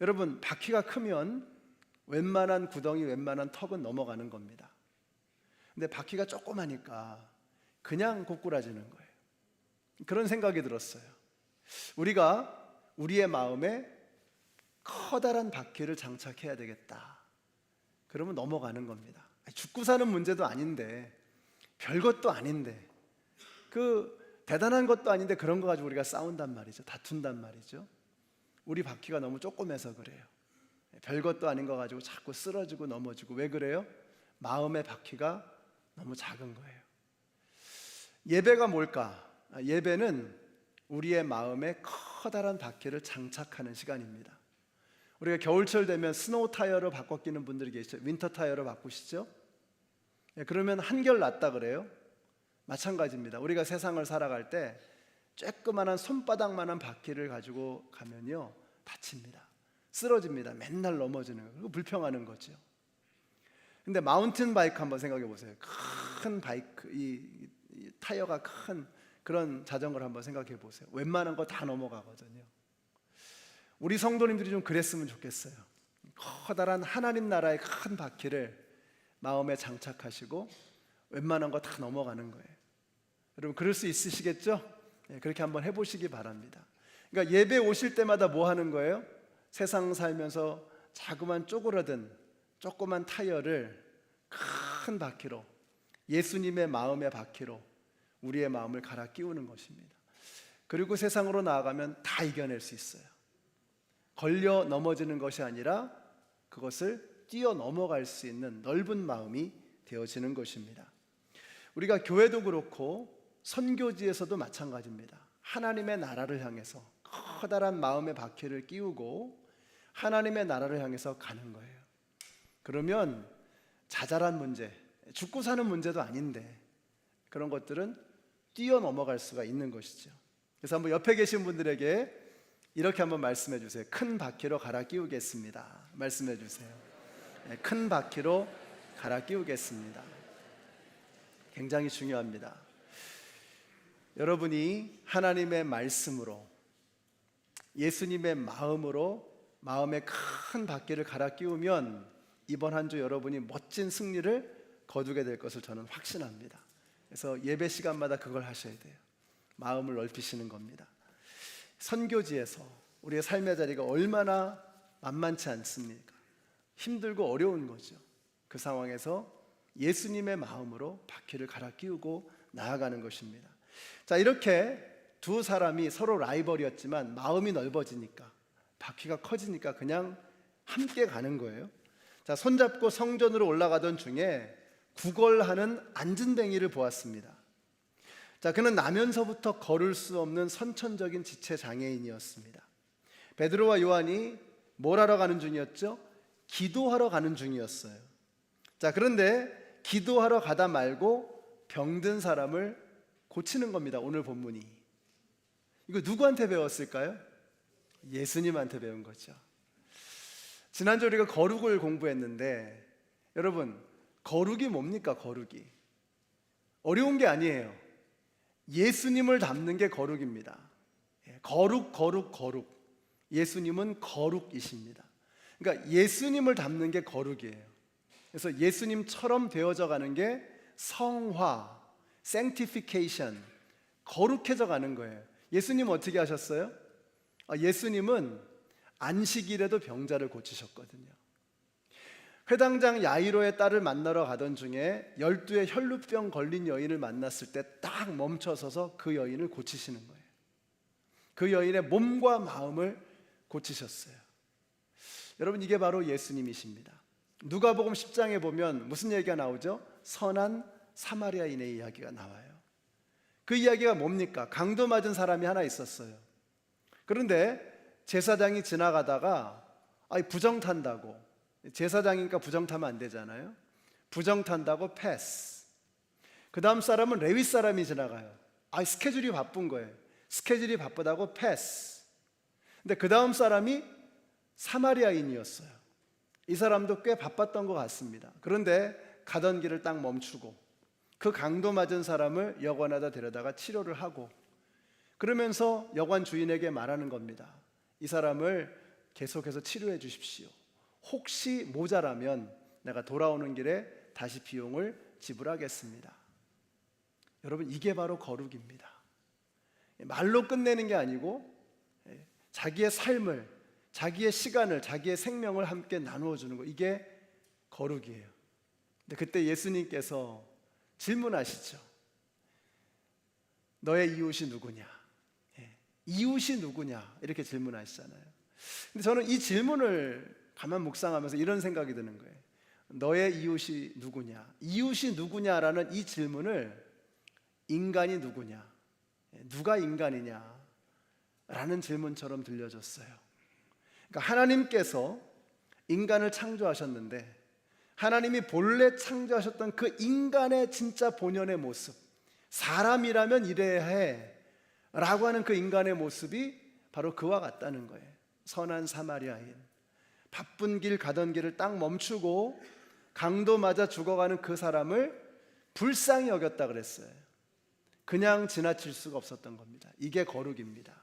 여러분, 바퀴가 크면 웬만한 구덩이, 웬만한 턱은 넘어가는 겁니다. 근데 바퀴가 조그마니까 그냥 고꾸라지는 거예요. 그런 생각이 들었어요. 우리가 우리의 마음에 커다란 바퀴를 장착해야 되겠다. 그러면 넘어가는 겁니다. 죽고 사는 문제도 아닌데, 별것도 아닌데, 그 대단한 것도 아닌데 그런 거 가지고 우리가 싸운단 말이죠. 다툰단 말이죠. 우리 바퀴가 너무 조그매서 그래요. 별것도 아닌 거 가지고 자꾸 쓰러지고 넘어지고. 왜 그래요? 마음의 바퀴가 너무 작은 거예요. 예배가 뭘까? 예배는 우리의 마음에 커다란 바퀴를 장착하는 시간입니다. 우리가 겨울철 되면 스노우 타이어로 바꿔 끼는 분들이 계시죠. 윈터 타이어로 바꾸시죠. 그러면 한결 낫다 그래요. 마찬가지입니다. 우리가 세상을 살아갈 때 쬐끄만한 손바닥만한 바퀴를 가지고 가면요, 다칩니다. 쓰러집니다. 맨날 넘어지는 거예요. 그리고 불평하는 거죠. 근데 마운틴 바이크 한번 생각해 보세요. 큰 바이크, 이 타이어가 큰 그런 자전거를 한번 생각해 보세요. 웬만한 거 다 넘어가거든요. 우리 성도님들이 좀 그랬으면 좋겠어요. 커다란 하나님 나라의 큰 바퀴를 마음에 장착하시고 웬만한 거 다 넘어가는 거예요. 여러분, 그럴 수 있으시겠죠? 그렇게 한번 해보시기 바랍니다. 그러니까 예배 오실 때마다 뭐 하는 거예요? 세상 살면서 자그만 쪼그라든 조그만 타이어를 큰 바퀴로, 예수님의 마음의 바퀴로 우리의 마음을 갈아 끼우는 것입니다. 그리고 세상으로 나아가면 다 이겨낼 수 있어요. 걸려 넘어지는 것이 아니라 그것을 뛰어 넘어갈 수 있는 넓은 마음이 되어지는 것입니다. 우리가 교회도 그렇고 선교지에서도 마찬가지입니다. 하나님의 나라를 향해서 커다란 마음의 바퀴를 끼우고 하나님의 나라를 향해서 가는 거예요. 그러면 자잘한 문제, 죽고 사는 문제도 아닌데 그런 것들은 뛰어 넘어갈 수가 있는 것이죠. 그래서 한번 옆에 계신 분들에게 이렇게 한번 말씀해 주세요. 큰 바퀴로 갈아 끼우겠습니다. 말씀해 주세요. 큰 바퀴로 갈아 끼우겠습니다. 굉장히 중요합니다. 여러분이 하나님의 말씀으로, 예수님의 마음으로 마음의 큰 바퀴를 갈아 끼우면 이번 한 주 여러분이 멋진 승리를 거두게 될 것을 저는 확신합니다. 그래서 예배 시간마다 그걸 하셔야 돼요. 마음을 넓히시는 겁니다. 선교지에서 우리의 삶의 자리가 얼마나 만만치 않습니까? 힘들고 어려운 거죠. 그 상황에서 예수님의 마음으로 바퀴를 갈아 끼우고 나아가는 것입니다. 자, 이렇게 두 사람이 서로 라이벌이었지만 마음이 넓어지니까, 바퀴가 커지니까 그냥 함께 가는 거예요. 자, 손잡고 성전으로 올라가던 중에 구걸하는 안진뱅이를 보았습니다. 자, 그는 나면서부터 걸을 수 없는 선천적인 지체 장애인이었습니다. 베드로와 요한이 뭘 하러 가는 중이었죠? 기도하러 가는 중이었어요. 자, 그런데 기도하러 가다 말고 병든 사람을 고치는 겁니다. 오늘 본문이. 이거 누구한테 배웠을까요? 예수님한테 배운 거죠. 지난주 우리가 거룩을 공부했는데 여러분, 거룩이 뭡니까? 거룩이 어려운 게 아니에요. 예수님을 닮는 게 거룩입니다. 거룩. 예수님은 거룩이십니다. 그러니까 예수님을 닮는 게 거룩이에요. 그래서 예수님처럼 되어져 가는 게 성화, sanctification, 거룩해져 가는 거예요. 예수님 어떻게 하셨어요? 예수님은 안식일에도 병자를 고치셨거든요. 회당장 야이로의 딸을 만나러 가던 중에 12의 혈루병 걸린 여인을 만났을 때 딱 멈춰서서 그 여인을 고치시는 거예요. 그 여인의 몸과 마음을 고치셨어요. 여러분, 이게 바로 예수님이십니다. 누가복음 10장에 보면 무슨 얘기가 나오죠? 선한 사마리아인의 이야기가 나와요. 그 이야기가 뭡니까? 강도 맞은 사람이 하나 있었어요. 그런데 제사장이 지나가다가 부정 탄다고, 제사장이니까 부정 타면 안 되잖아요. 부정 탄다고 패스. 그 다음 사람은 레위 사람이 지나가요. 스케줄이 바쁜 거예요. 스케줄이 바쁘다고 패스. 근데 그 다음 사람이 사마리아인이었어요. 이 사람도 꽤 바빴던 것 같습니다. 그런데 가던 길을 딱 멈추고 그 강도 맞은 사람을 여관에다 데려다가 치료를 하고, 그러면서 여관 주인에게 말하는 겁니다. 이 사람을 계속해서 치료해 주십시오. 혹시 모자라면 내가 돌아오는 길에 다시 비용을 지불하겠습니다. 여러분, 이게 바로 거룩입니다. 말로 끝내는 게 아니고 자기의 삶을, 자기의 시간을, 자기의 생명을 함께 나누어 주는 거, 이게 거룩이에요. 근데 그때 예수님께서 질문하시죠. 너의 이웃이 누구냐? 이웃이 누구냐? 이렇게 질문하시잖아요. 근데 저는 이 질문을 가만 묵상하면서 이런 생각이 드는 거예요. 너의 이웃이 누구냐? 이웃이 누구냐라는 이 질문을 인간이 누구냐? 누가 인간이냐? 라는 질문처럼 들려졌어요. 그러니까 하나님께서 인간을 창조하셨는데 하나님이 본래 창조하셨던 그 인간의 진짜 본연의 모습, 사람이라면 이래야 해 라고 하는 그 인간의 모습이 바로 그와 같다는 거예요. 선한 사마리아인, 바쁜 길 가던 길을 딱 멈추고 강도 맞아 죽어가는 그 사람을 불쌍히 여겼다 그랬어요. 그냥 지나칠 수가 없었던 겁니다. 이게 거룩입니다.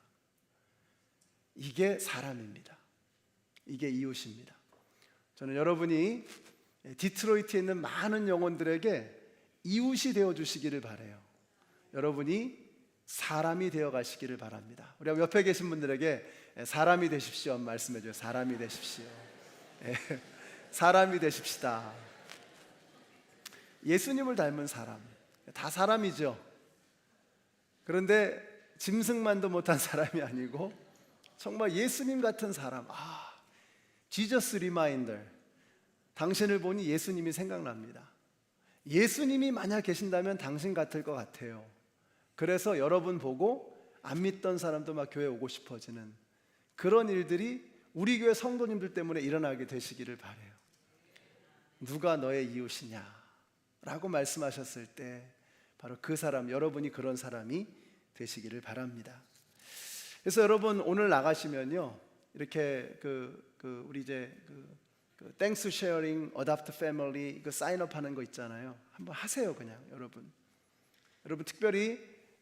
이게 사람입니다. 이게 이웃입니다. 저는 여러분이 디트로이트에 있는 많은 영혼들에게 이웃이 되어 주시기를 바라요. 여러분이 사람이 되어 가시기를 바랍니다. 우리 옆에 계신 분들에게 사람이 되십시오 말씀해 줘요. 사람이 되십시오. 사람이 되십시다. 예수님을 닮은 사람, 다 사람이죠. 그런데 짐승만도 못한 사람이 아니고 정말 예수님 같은 사람. 지저스 리마인더. 당신을 보니 예수님이 생각납니다. 예수님이 만약 계신다면 당신 같을 것 같아요. 그래서 여러분 보고 안 믿던 사람도 막 교회 오고 싶어지는 그런 일들이 우리 교회 성도님들 때문에 일어나게 되시기를 바라요. 누가 너의 이웃이냐 라고 말씀하셨을 때 바로 그 사람, 여러분이 그런 사람이 되시기를 바랍니다. 그래서 여러분 오늘 나가시면요, 이렇게 우리 이제 Thanks Sharing Adopt Family 사인업 하는 거 있잖아요. 한번 하세요. 그냥 여러분 특별히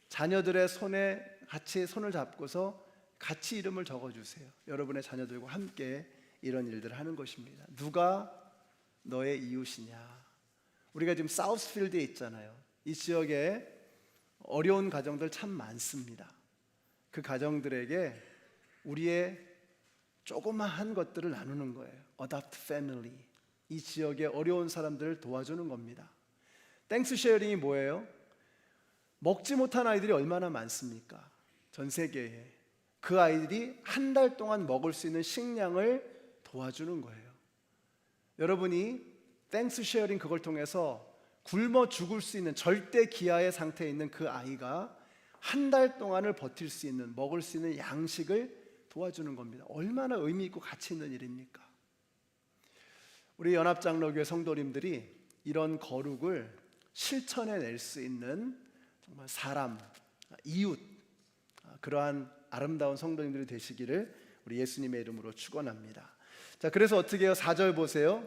자녀들의 손에 같이 손을 잡고서 같이 이름을 적어주세요. 여러분의 자녀들과 함께 이런 일들을 하는 것입니다. 누가 너의 이웃이냐? 우리가 지금 사우스필드에 있잖아요. 이 지역에 어려운 가정들 참 많습니다. 그 가정들에게 우리의 조그마한 것들을 나누는 거예요. Adopt Family. 이 지역의 어려운 사람들을 도와주는 겁니다. 땡스 쉐어링이 뭐예요? 먹지 못한 아이들이 얼마나 많습니까? 전 세계에. 그 아이들이 한 달 동안 먹을 수 있는 식량을 도와주는 거예요. 여러분이 땡스 쉐어링 그걸 통해서 굶어 죽을 수 있는 절대 기아의 상태에 있는 그 아이가 한 달 동안을 버틸 수 있는, 먹을 수 있는 양식을 도와주는 겁니다. 얼마나 의미 있고 가치 있는 일입니까? 우리 연합장로교회 성도님들이 이런 거룩을 실천해낼 수 있는 정말 사람, 이웃, 그러한 아름다운 성도님들이 되시기를 우리 예수님의 이름으로 축원합니다. 자, 그래서 어떻게 해요? 4절 보세요.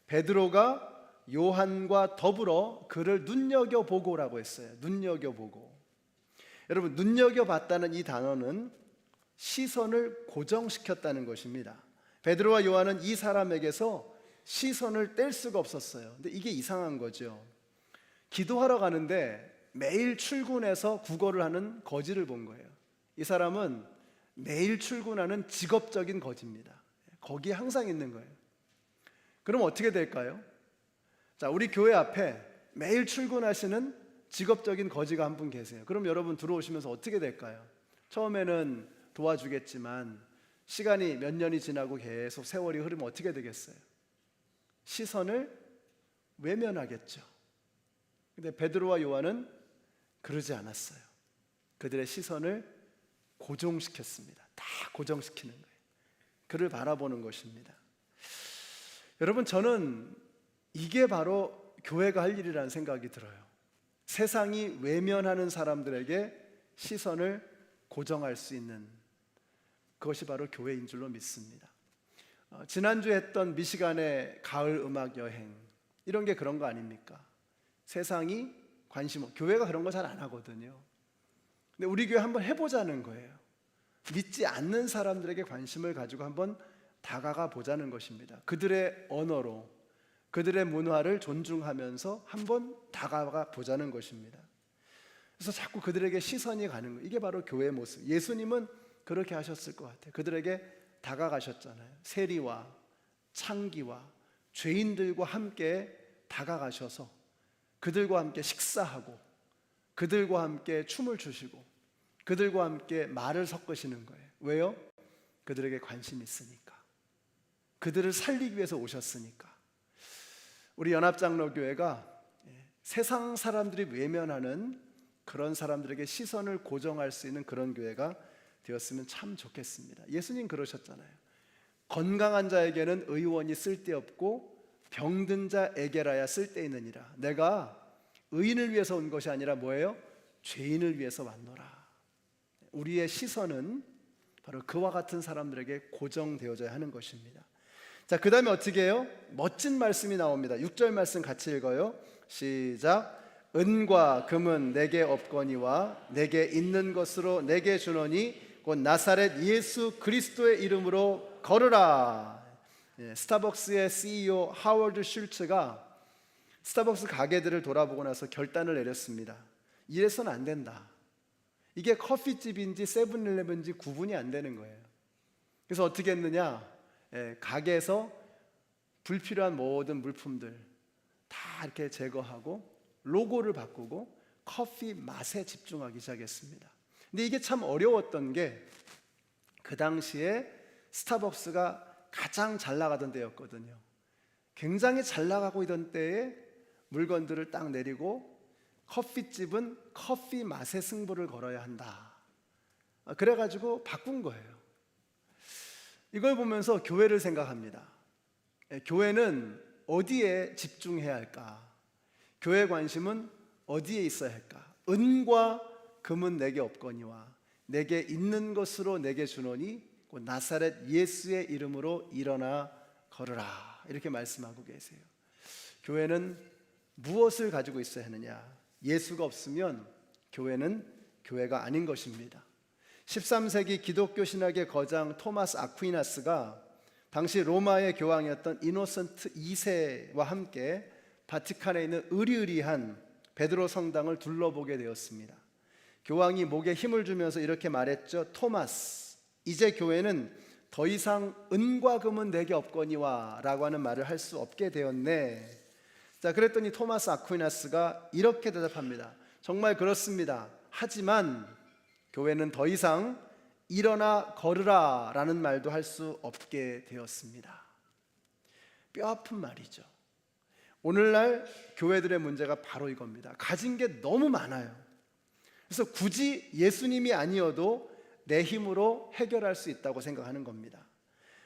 베드로가 요한과 더불어 그를 눈여겨보고라고 했어요. 눈여겨보고. 여러분, 눈여겨봤다는 이 단어는 시선을 고정시켰다는 것입니다. 베드로와 요한은 이 사람에게서 시선을 뗄 수가 없었어요. 근데 이게 이상한 거죠. 기도하러 가는데 매일 출근해서 국어를 하는 거지를 본 거예요. 이 사람은 매일 출근하는 직업적인 거지입니다. 거기에 항상 있는 거예요. 그럼 어떻게 될까요? 자, 우리 교회 앞에 매일 출근하시는 직업적인 거지가 한 분 계세요. 그럼 여러분 들어오시면서 어떻게 될까요? 처음에는 도와주겠지만 시간이 몇 년이 지나고 계속 세월이 흐르면 어떻게 되겠어요? 시선을 외면하겠죠. 근데 베드로와 요한은 그러지 않았어요. 그들의 시선을 고정시켰습니다. 다 고정시키는 거예요. 그를 바라보는 것입니다. 여러분, 저는 이게 바로 교회가 할 일이라는 생각이 들어요. 세상이 외면하는 사람들에게 시선을 고정할 수 있는 그것이 바로 교회인 줄로 믿습니다. 지난주에 했던 미시간의 가을 음악 여행, 이런 게 그런 거 아닙니까? 세상이 교회가 그런 거 잘 안 하거든요. 근데 우리 교회 한번 해보자는 거예요. 믿지 않는 사람들에게 관심을 가지고 한번 다가가 보자는 것입니다. 그들의 언어로, 그들의 문화를 존중하면서 한번 다가가 보자는 것입니다. 그래서 자꾸 그들에게 시선이 가는 거예요. 이게 바로 교회의 모습. 예수님은 그렇게 하셨을 것 같아요. 그들에게 다가가셨잖아요. 세리와 창기와 죄인들과 함께 다가가셔서 그들과 함께 식사하고 그들과 함께 춤을 추시고 그들과 함께 말을 섞으시는 거예요. 왜요? 그들에게 관심이 있으니까. 그들을 살리기 위해서 오셨으니까. 우리 연합장로교회가 세상 사람들이 외면하는 그런 사람들에게 시선을 고정할 수 있는 그런 교회가 되었으면 참 좋겠습니다. 예수님 그러셨잖아요. 건강한 자에게는 의원이 쓸데없고 병든 자에게라야 쓸데있느니라. 내가 의인을 위해서 온 것이 아니라 뭐예요? 죄인을 위해서 왔노라. 우리의 시선은 바로 그와 같은 사람들에게 고정되어져야 하는 것입니다. 자, 그 다음에 어떻게 해요? 멋진 말씀이 나옵니다. 6절 말씀 같이 읽어요. 시작. 은과 금은 내게 없거니와 내게 있는 것으로 내게 주노니 곧 나사렛 예수 그리스도의 이름으로 걸으라. 스타벅스의 CEO 하워드 슐츠가 스타벅스 가게들을 돌아보고 나서 결단을 내렸습니다. 이래서는 안 된다. 이게 커피집인지 세븐일레븐인지 구분이 안 되는 거예요. 그래서 어떻게 했느냐? 가게에서 불필요한 모든 물품들 다 이렇게 제거하고 로고를 바꾸고 커피 맛에 집중하기 시작했습니다. 근데 이게 참 어려웠던 게 그 당시에 스타벅스가 가장 잘 나가던 때였거든요. 굉장히 잘 나가고 있던 때에 물건들을 딱 내리고 커피집은 커피 맛에 승부를 걸어야 한다. 그래가지고 바꾼 거예요. 이걸 보면서 교회를 생각합니다. 교회는 어디에 집중해야 할까? 교회 관심은 어디에 있어야 할까? 은과 금은 내게 없거니와 내게 있는 것으로 내게 주노니 곧 나사렛 예수의 이름으로 일어나 걸으라. 이렇게 말씀하고 계세요. 교회는 무엇을 가지고 있어야 하느냐? 예수가 없으면 교회는 교회가 아닌 것입니다. 13세기 기독교 신학의 거장 토마스 아퀴나스가 당시 로마의 교황이었던 이노센트 2세와 함께 바티칸에 있는 으리으리한 베드로 성당을 둘러보게 되었습니다. 교황이 목에 힘을 주면서 이렇게 말했죠. 토마스, 이제 교회는 더 이상 은과 금은 내게 없거니와 라고 하는 말을 할 수 없게 되었네. 자, 그랬더니 토마스 아퀴나스가 이렇게 대답합니다. 정말 그렇습니다. 하지만 교회는 더 이상 일어나 걸으라 라는 말도 할 수 없게 되었습니다. 뼈아픈 말이죠. 오늘날 교회들의 문제가 바로 이겁니다. 가진 게 너무 많아요. 그래서 굳이 예수님이 아니어도 내 힘으로 해결할 수 있다고 생각하는 겁니다.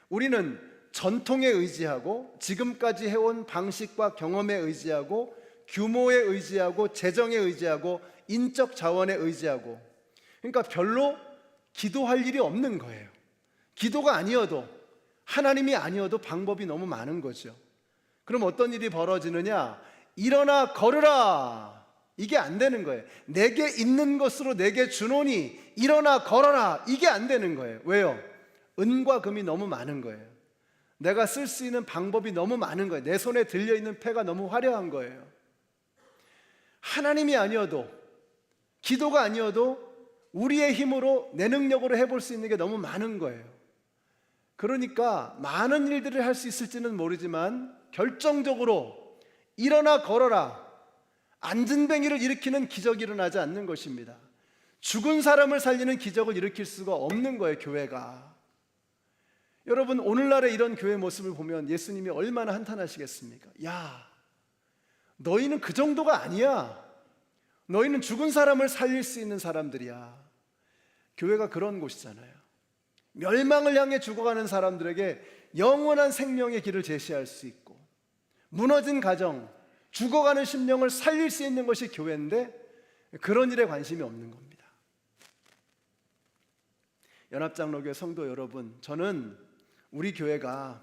우리는 전통에 의지하고 지금까지 해온 방식과 경험에 의지하고 규모에 의지하고 재정에 의지하고 인적 자원에 의지하고, 그러니까 별로 기도할 일이 없는 거예요. 기도가 아니어도, 하나님이 아니어도 방법이 너무 많은 거죠. 그럼 어떤 일이 벌어지느냐? 일어나 걸으라, 이게 안 되는 거예요. 내게 있는 것으로 내게 주노니 일어나 걸어라, 이게 안 되는 거예요. 왜요? 은과 금이 너무 많은 거예요. 내가 쓸 수 있는 방법이 너무 많은 거예요. 내 손에 들려있는 패가 너무 화려한 거예요. 하나님이 아니어도, 기도가 아니어도 우리의 힘으로, 내 능력으로 해볼 수 있는 게 너무 많은 거예요. 그러니까 많은 일들을 할 수 있을지는 모르지만 결정적으로 일어나 걸어라, 안진뱅이를 일으키는 기적이 일어나지 않는 것입니다. 죽은 사람을 살리는 기적을 일으킬 수가 없는 거예요, 교회가. 여러분, 오늘날의 이런 교회 모습을 보면 예수님이 얼마나 한탄하시겠습니까? 야, 너희는 그 정도가 아니야. 너희는 죽은 사람을 살릴 수 있는 사람들이야. 교회가 그런 곳이잖아요. 멸망을 향해 죽어가는 사람들에게 영원한 생명의 길을 제시할 수 있고, 무너진 가정, 죽어가는 심령을 살릴 수 있는 것이 교회인데 그런 일에 관심이 없는 겁니다. 연합장로교회 성도 여러분, 저는 우리 교회가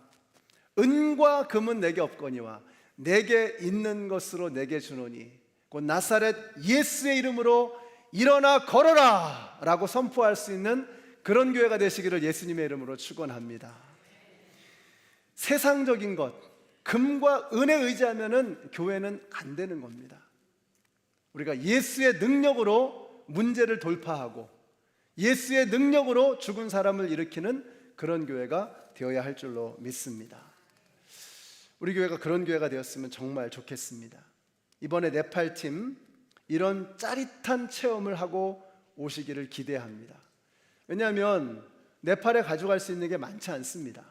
은과 금은 내게 없거니와 내게 있는 것으로 내게 주노니 곧 나사렛 예수의 이름으로 일어나 걸어라 라고 선포할 수 있는 그런 교회가 되시기를 예수님의 이름으로 축원합니다. 세상적인 것, 금과 은에 의지하면은 교회는 안 되는 겁니다. 우리가 예수의 능력으로 문제를 돌파하고 예수의 능력으로 죽은 사람을 일으키는 그런 교회가 되어야 할 줄로 믿습니다. 우리 교회가 그런 교회가 되었으면 정말 좋겠습니다. 이번에 네팔팀 이런 짜릿한 체험을 하고 오시기를 기대합니다. 왜냐하면 네팔에 가져갈 수 있는 게 많지 않습니다.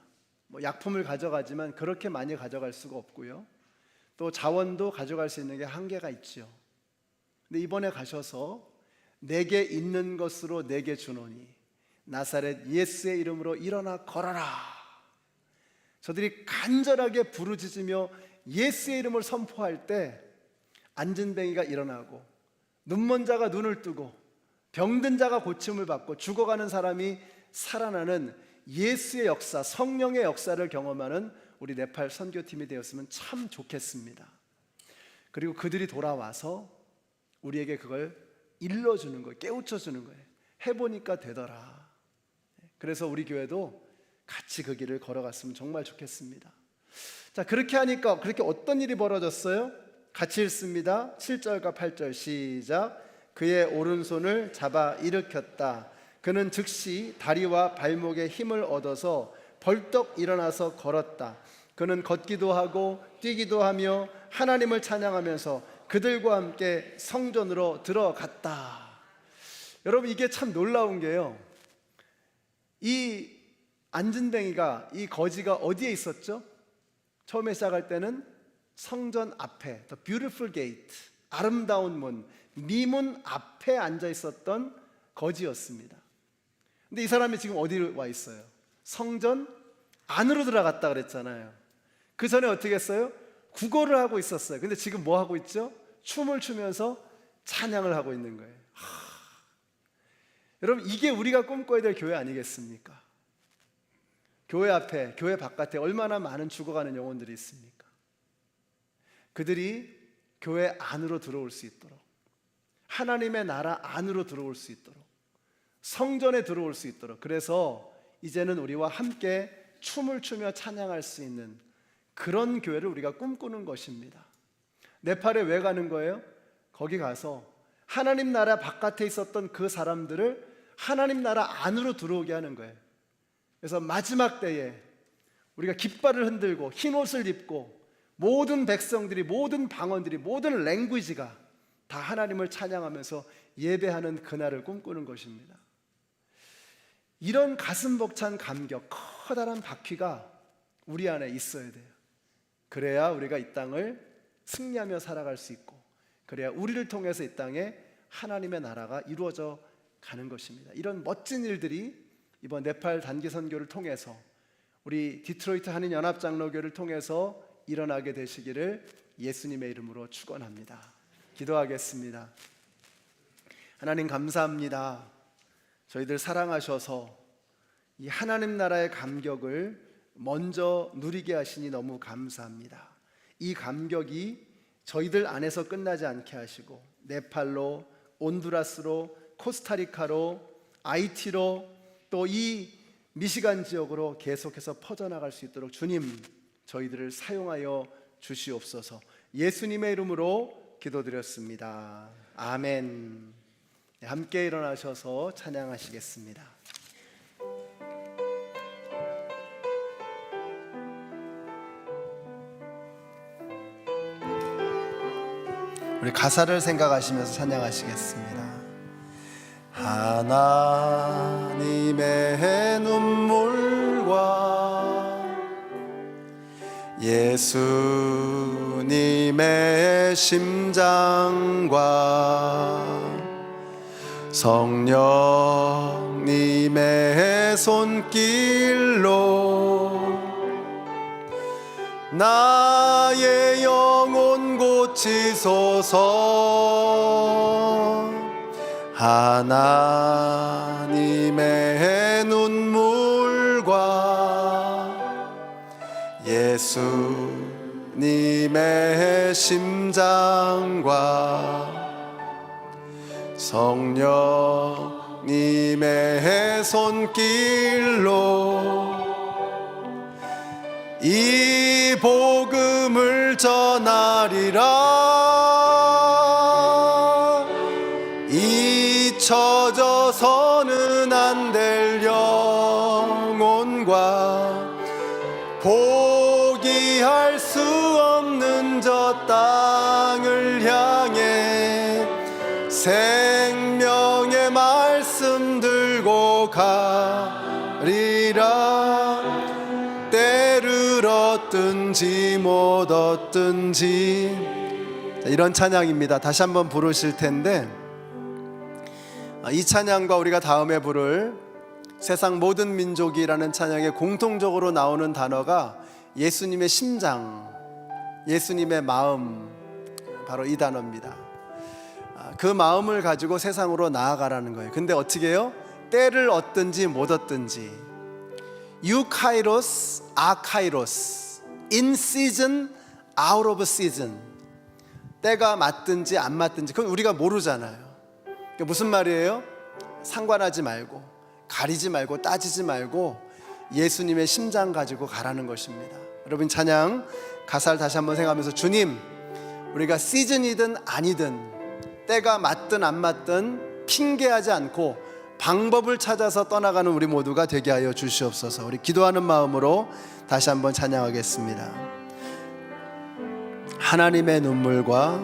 약품을 가져가지만 그렇게 많이 가져갈 수가 없고요. 또 자원도 가져갈 수 있는 게 한계가 있죠. 근데 이번에 가셔서 내게 있는 것으로 내게 주노니 나사렛 예수의 이름으로 일어나 걸어라. 저들이 간절하게 부르짖으며 예수의 이름을 선포할 때 안진뱅이가 일어나고 눈먼 자가 눈을 뜨고 병든 자가 고침을 받고 죽어가는 사람이 살아나는 예수의 역사, 성령의 역사를 경험하는 우리 네팔 선교팀이 되었으면 참 좋겠습니다. 그리고 그들이 돌아와서 우리에게 그걸 일러주는 거예요. 깨우쳐주는 거예요. 해보니까 되더라. 그래서 우리 교회도 같이 그 길을 걸어갔으면 정말 좋겠습니다. 자, 그렇게 하니까 그렇게 어떤 일이 벌어졌어요? 같이 읽습니다. 7절과 8절 시작. 그의 오른손을 잡아 일으켰다. 그는 즉시 다리와 발목에 힘을 얻어서 벌떡 일어나서 걸었다. 그는 걷기도 하고 뛰기도 하며 하나님을 찬양하면서 그들과 함께 성전으로 들어갔다. 여러분, 이게 참 놀라운 게요, 이 안진뱅이가, 이 거지가 어디에 있었죠? 처음에 시작할 때는 성전 앞에, The Beautiful Gate, 아름다운 문, 미문 앞에 앉아 있었던 거지였습니다. 근데 이 사람이 지금 어디로 와 있어요? 성전 안으로 들어갔다 그랬잖아요. 그 전에 어떻게 했어요? 구걸을 하고 있었어요. 근데 지금 뭐 하고 있죠? 춤을 추면서 찬양을 하고 있는 거예요. 여러분, 이게 우리가 꿈꿔야 될 교회 아니겠습니까? 교회 앞에, 교회 바깥에 얼마나 많은 죽어가는 영혼들이 있습니까? 그들이 교회 안으로 들어올 수 있도록, 하나님의 나라 안으로 들어올 수 있도록, 성전에 들어올 수 있도록, 그래서 이제는 우리와 함께 춤을 추며 찬양할 수 있는 그런 교회를 우리가 꿈꾸는 것입니다. 네팔에 왜 가는 거예요? 거기 가서 하나님 나라 바깥에 있었던 그 사람들을 하나님 나라 안으로 들어오게 하는 거예요. 그래서 마지막 때에 우리가 깃발을 흔들고 흰 옷을 입고 모든 백성들이, 모든 방언들이, 모든 랭귀지가 다 하나님을 찬양하면서 예배하는 그날을 꿈꾸는 것입니다. 이런 가슴 벅찬 감격, 커다란 바퀴가 우리 안에 있어야 돼요. 그래야 우리가 이 땅을 승리하며 살아갈 수 있고, 그래야 우리를 통해서 이 땅에 하나님의 나라가 이루어져 가는 것입니다. 이런 멋진 일들이 이번 네팔 단기 선교를 통해서, 우리 디트로이트 한인연합장로교를 통해서 일어나게 되시기를 예수님의 이름으로 축원합니다. 기도하겠습니다. 하나님 감사합니다. 저희들 사랑하셔서 이 하나님 나라의 감격을 먼저 누리게 하시니 너무 감사합니다. 이 감격이 저희들 안에서 끝나지 않게 하시고 네팔로, 온두라스로, 코스타리카로, 아이티로 또 이 미시간 지역으로 계속해서 퍼져나갈 수 있도록 주님 저희들을 사용하여 주시옵소서. 예수님의 이름으로 기도드렸습니다. 아멘. 함께 일어나셔서 찬양하시겠습니다. 우리 가사를 생각하시면서 찬양하시겠습니다. 하나님의 눈물과 예수님의 심장과 성령님의 손길로 나의 영혼 고치소서. 하나님의 눈물과 예수님의 심장과 성령님의 손길로 이 복음을 전하리라. 잊혀져서는 안 될 영혼과 포기할 수 없는 저 땅을 향해 생명의 말씀 들고 가리라. 때를 얻든지 못 얻든지. 이런 찬양입니다. 다시 한번 부르실 텐데 이 찬양과 우리가 다음에 부를 세상 모든 민족이라는 찬양에 공통적으로 나오는 단어가 예수님의 심장, 예수님의 마음, 바로 이 단어입니다. 그 마음을 가지고 세상으로 나아가라는 거예요. 근데 어떻게 해요? 때를 얻든지 못 얻든지, 유카이로스, 아카이로스, in season, out of season. 때가 맞든지 안 맞든지 그건 우리가 모르잖아요. 그게 무슨 말이에요? 상관하지 말고, 가리지 말고, 따지지 말고 예수님의 심장 가지고 가라는 것입니다. 여러분 찬양 가사를 다시 한번 생각하면서 주님, 우리가 시즌이든 아니든 때가 맞든 안 맞든 핑계하지 않고 방법을 찾아서 떠나가는 우리 모두가 되게 하여 주시옵소서. 우리 기도하는 마음으로 다시 한번 찬양하겠습니다. 하나님의 눈물과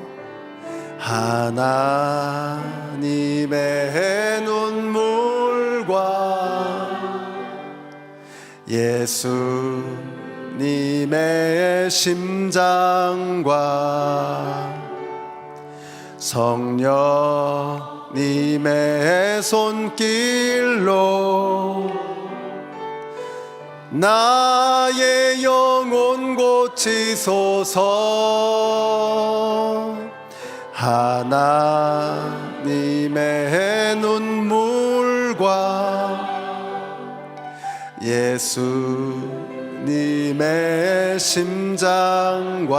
하나님의 눈물과 예수님의 심장과 성령님의 손길로 나의 영혼 고치소서. 하나님의 눈물과 예수님의 심장과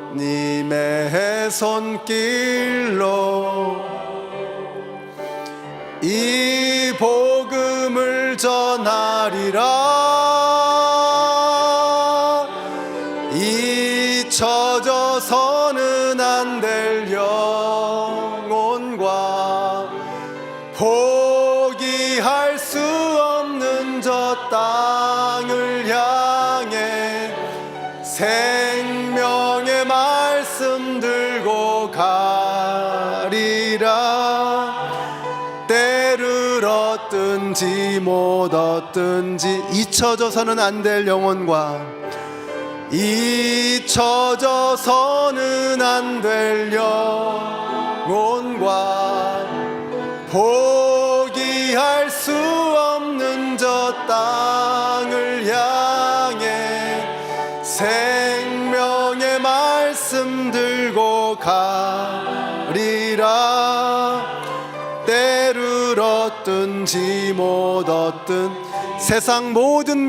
성령님의 손길로 이 복음을 전하리라. 잊혀져서는 안 될 영혼과 포기할 수 없는 저 땅을 향해 생명의 말씀 들고 가리라. 때를 얻든지 못 얻든지 잊혀져서는 안 될 영혼과 잊혀져서는 안 될 영혼과 포기할 수 없는 저 땅을 향해 가득하리라. 때를 얻든지 못 얻든 세상 모든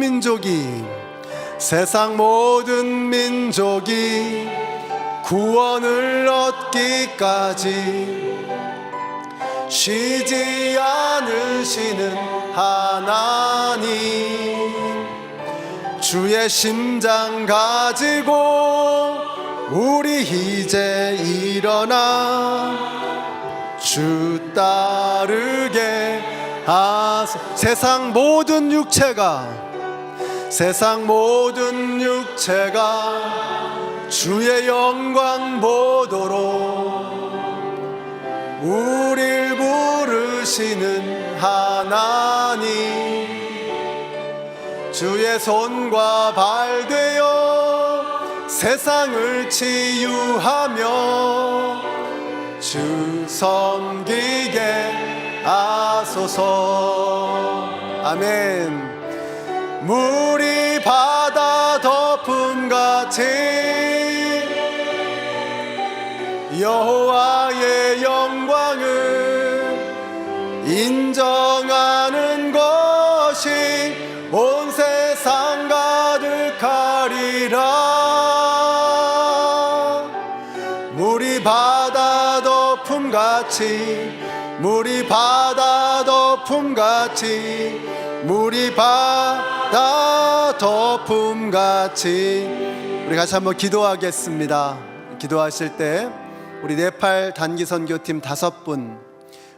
민족이 구원을 얻기까지 쉬지 않으시는 하나님, 주의 심장 가지고 우리 이제 일어나 주 따르게 하소. 세상 모든 육체가 주의 영광 보도록 우릴 부르시는 하나님, 주의 손과 발 되어 세상을 치유하며 주 섬기게 하소서. 아멘. 물이 바다 덮음같이 여호와의 영광을 인정하는 것이 온 세상 가득하리라. 물이 바다 덮음같이 우리 같이 한번 기도하겠습니다. 기도하실 때 우리 네팔 단기 선교팀 5분,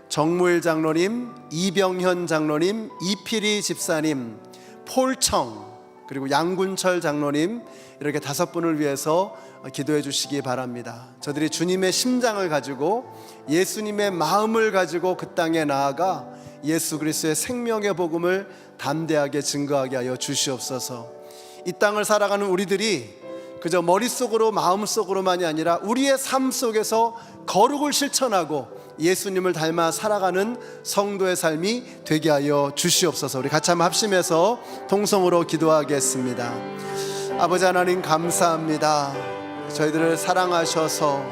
정무일 장로님, 이병현 장로님, 이필희 집사님, 폴청, 그리고 양군철 장로님, 이렇게 5분을 위해서 기도해 주시기 바랍니다. 저들이 주님의 심장을 가지고 예수님의 마음을 가지고 그 땅에 나아가 예수 그리스도의 생명의 복음을 담대하게 증거하게 하여 주시옵소서. 이 땅을 살아가는 우리들이 그저 머릿속으로 마음속으로만이 아니라 우리의 삶 속에서 거룩을 실천하고 예수님을 닮아 살아가는 성도의 삶이 되게 하여 주시옵소서. 우리 같이 한번 합심해서 통성으로 기도하겠습니다. 아버지 하나님, 감사합니다. 저희들을 사랑하셔서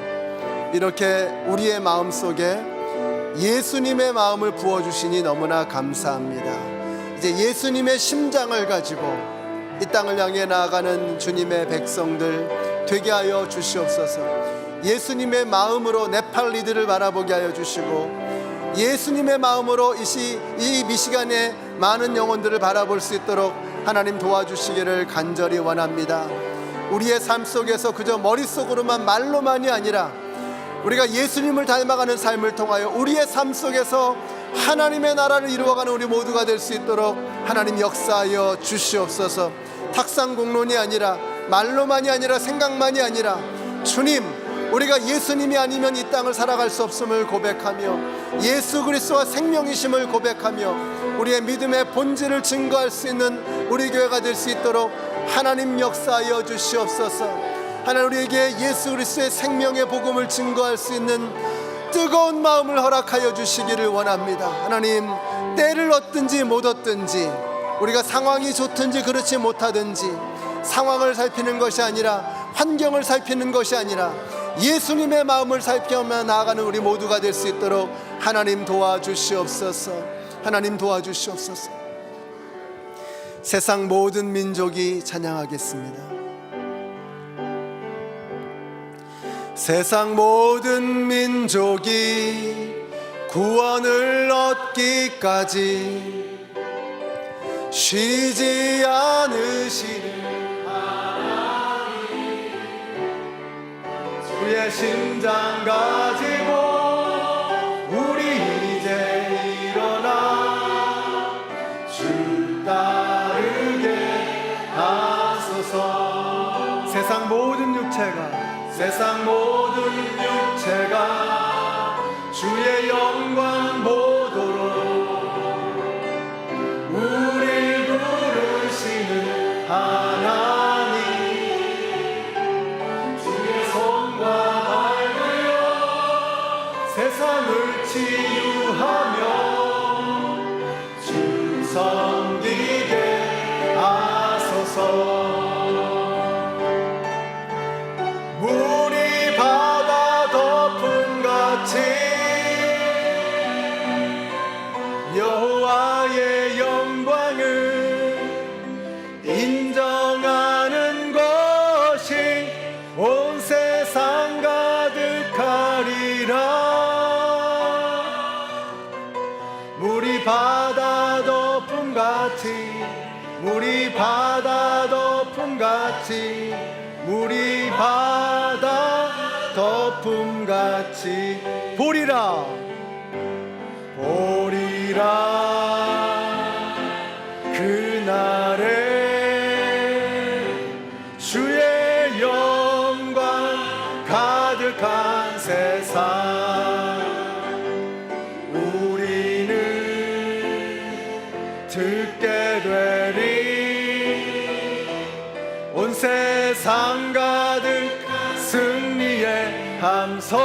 이렇게 우리의 마음속에 예수님의 마음을 부어주시니 너무나 감사합니다. 이제 예수님의 심장을 가지고 이 땅을 향해 나아가는 주님의 백성들 되게 하여 주시옵소서. 예수님의 마음으로 네팔리들을 바라보게 하여 주시고 예수님의 마음으로 이 미시간에 많은 영혼들을 바라볼 수 있도록 하나님 도와주시기를 간절히 원합니다. 우리의 삶 속에서 그저 머릿속으로만 말로만이 아니라 우리가 예수님을 닮아가는 삶을 통하여 우리의 삶 속에서 하나님의 나라를 이루어가는 우리 모두가 될 수 있도록 하나님 역사하여 주시옵소서. 탁상공론이 아니라 말로만이 아니라 생각만이 아니라 주님, 우리가 예수님이 아니면 이 땅을 살아갈 수 없음을 고백하며 예수 그리스도와 생명이심을 고백하며 우리의 믿음의 본질을 증거할 수 있는 우리 교회가 될 수 있도록 하나님 역사하여 주시옵소서. 하나님, 우리에게 예수 그리스도의 생명의 복음을 증거할 수 있는 뜨거운 마음을 허락하여 주시기를 원합니다. 하나님, 때를 얻든지 못 얻든지 우리가 상황이 좋든지 그렇지 못하든지 상황을 살피는 것이 아니라 환경을 살피는 것이 아니라 예수님의 마음을 살펴며 나아가는 우리 모두가 될 수 있도록 하나님 도와주시옵소서. 하나님 도와주시옵소서. 세상 모든 민족이 찬양하겠습니다. 세상 모든 민족이 구원을 얻기까지 쉬지 않으시는 하나님, 주의 심장 가지고 우리 이제 일어나 주 따르게 하소서. 세상 모든 육체가 주의 영광 보도록 우리 부르시는 하나님, 주의 손과 발 들여 세상을 치유하며 주 섬기게 하소서. 물이 바다 덮 여호와의 영광을 인정하는 것이 온 세상 가득하리라. 물이 바다 덮음같이 물이 바다 덮음같이 물이 바다 덮음같이 보리라 그날에 주의 영광 가득한 세상 우리는 듣게 되리 온 세상 가득 승리의 함성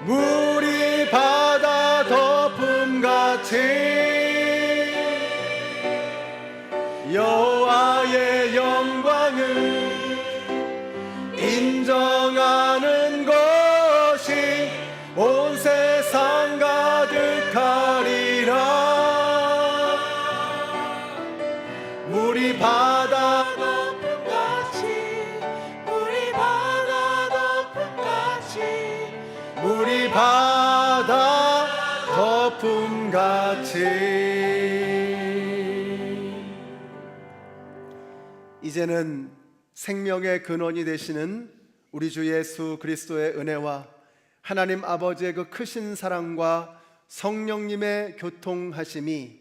물이 바다 덮음같이 여호와의 영광을 인정하는 것이 온 세상 가득하리라. 물이 바다 덮음같이 물이 바다 덮음같이 물이 바다 덮음같이 이제는 생명의 근원이 되시는 우리 주 예수 그리스도의 은혜와 하나님 아버지의 그 크신 사랑과 성령님의 교통하심이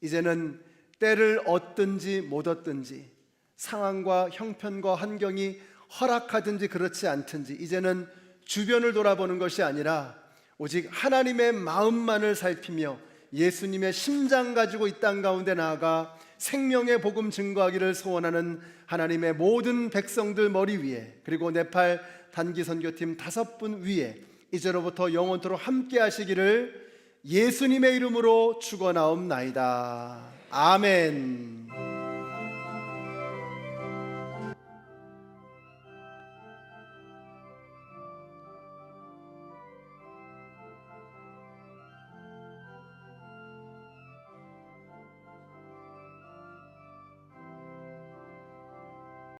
이제는 때를 얻든지 못 얻든지 상황과 형편과 환경이 허락하든지 그렇지 않든지 이제는 주변을 돌아보는 것이 아니라 오직 하나님의 마음만을 살피며 예수님의 심장 가지고 이 땅 가운데 나아가 생명의 복음 증거하기를 소원하는 하나님의 모든 백성들 머리 위에 그리고 네팔 단기 선교팀 5분 위에 이제로부터 영원토록 함께 하시기를 예수님의 이름으로 축원하옵나이다. 아멘.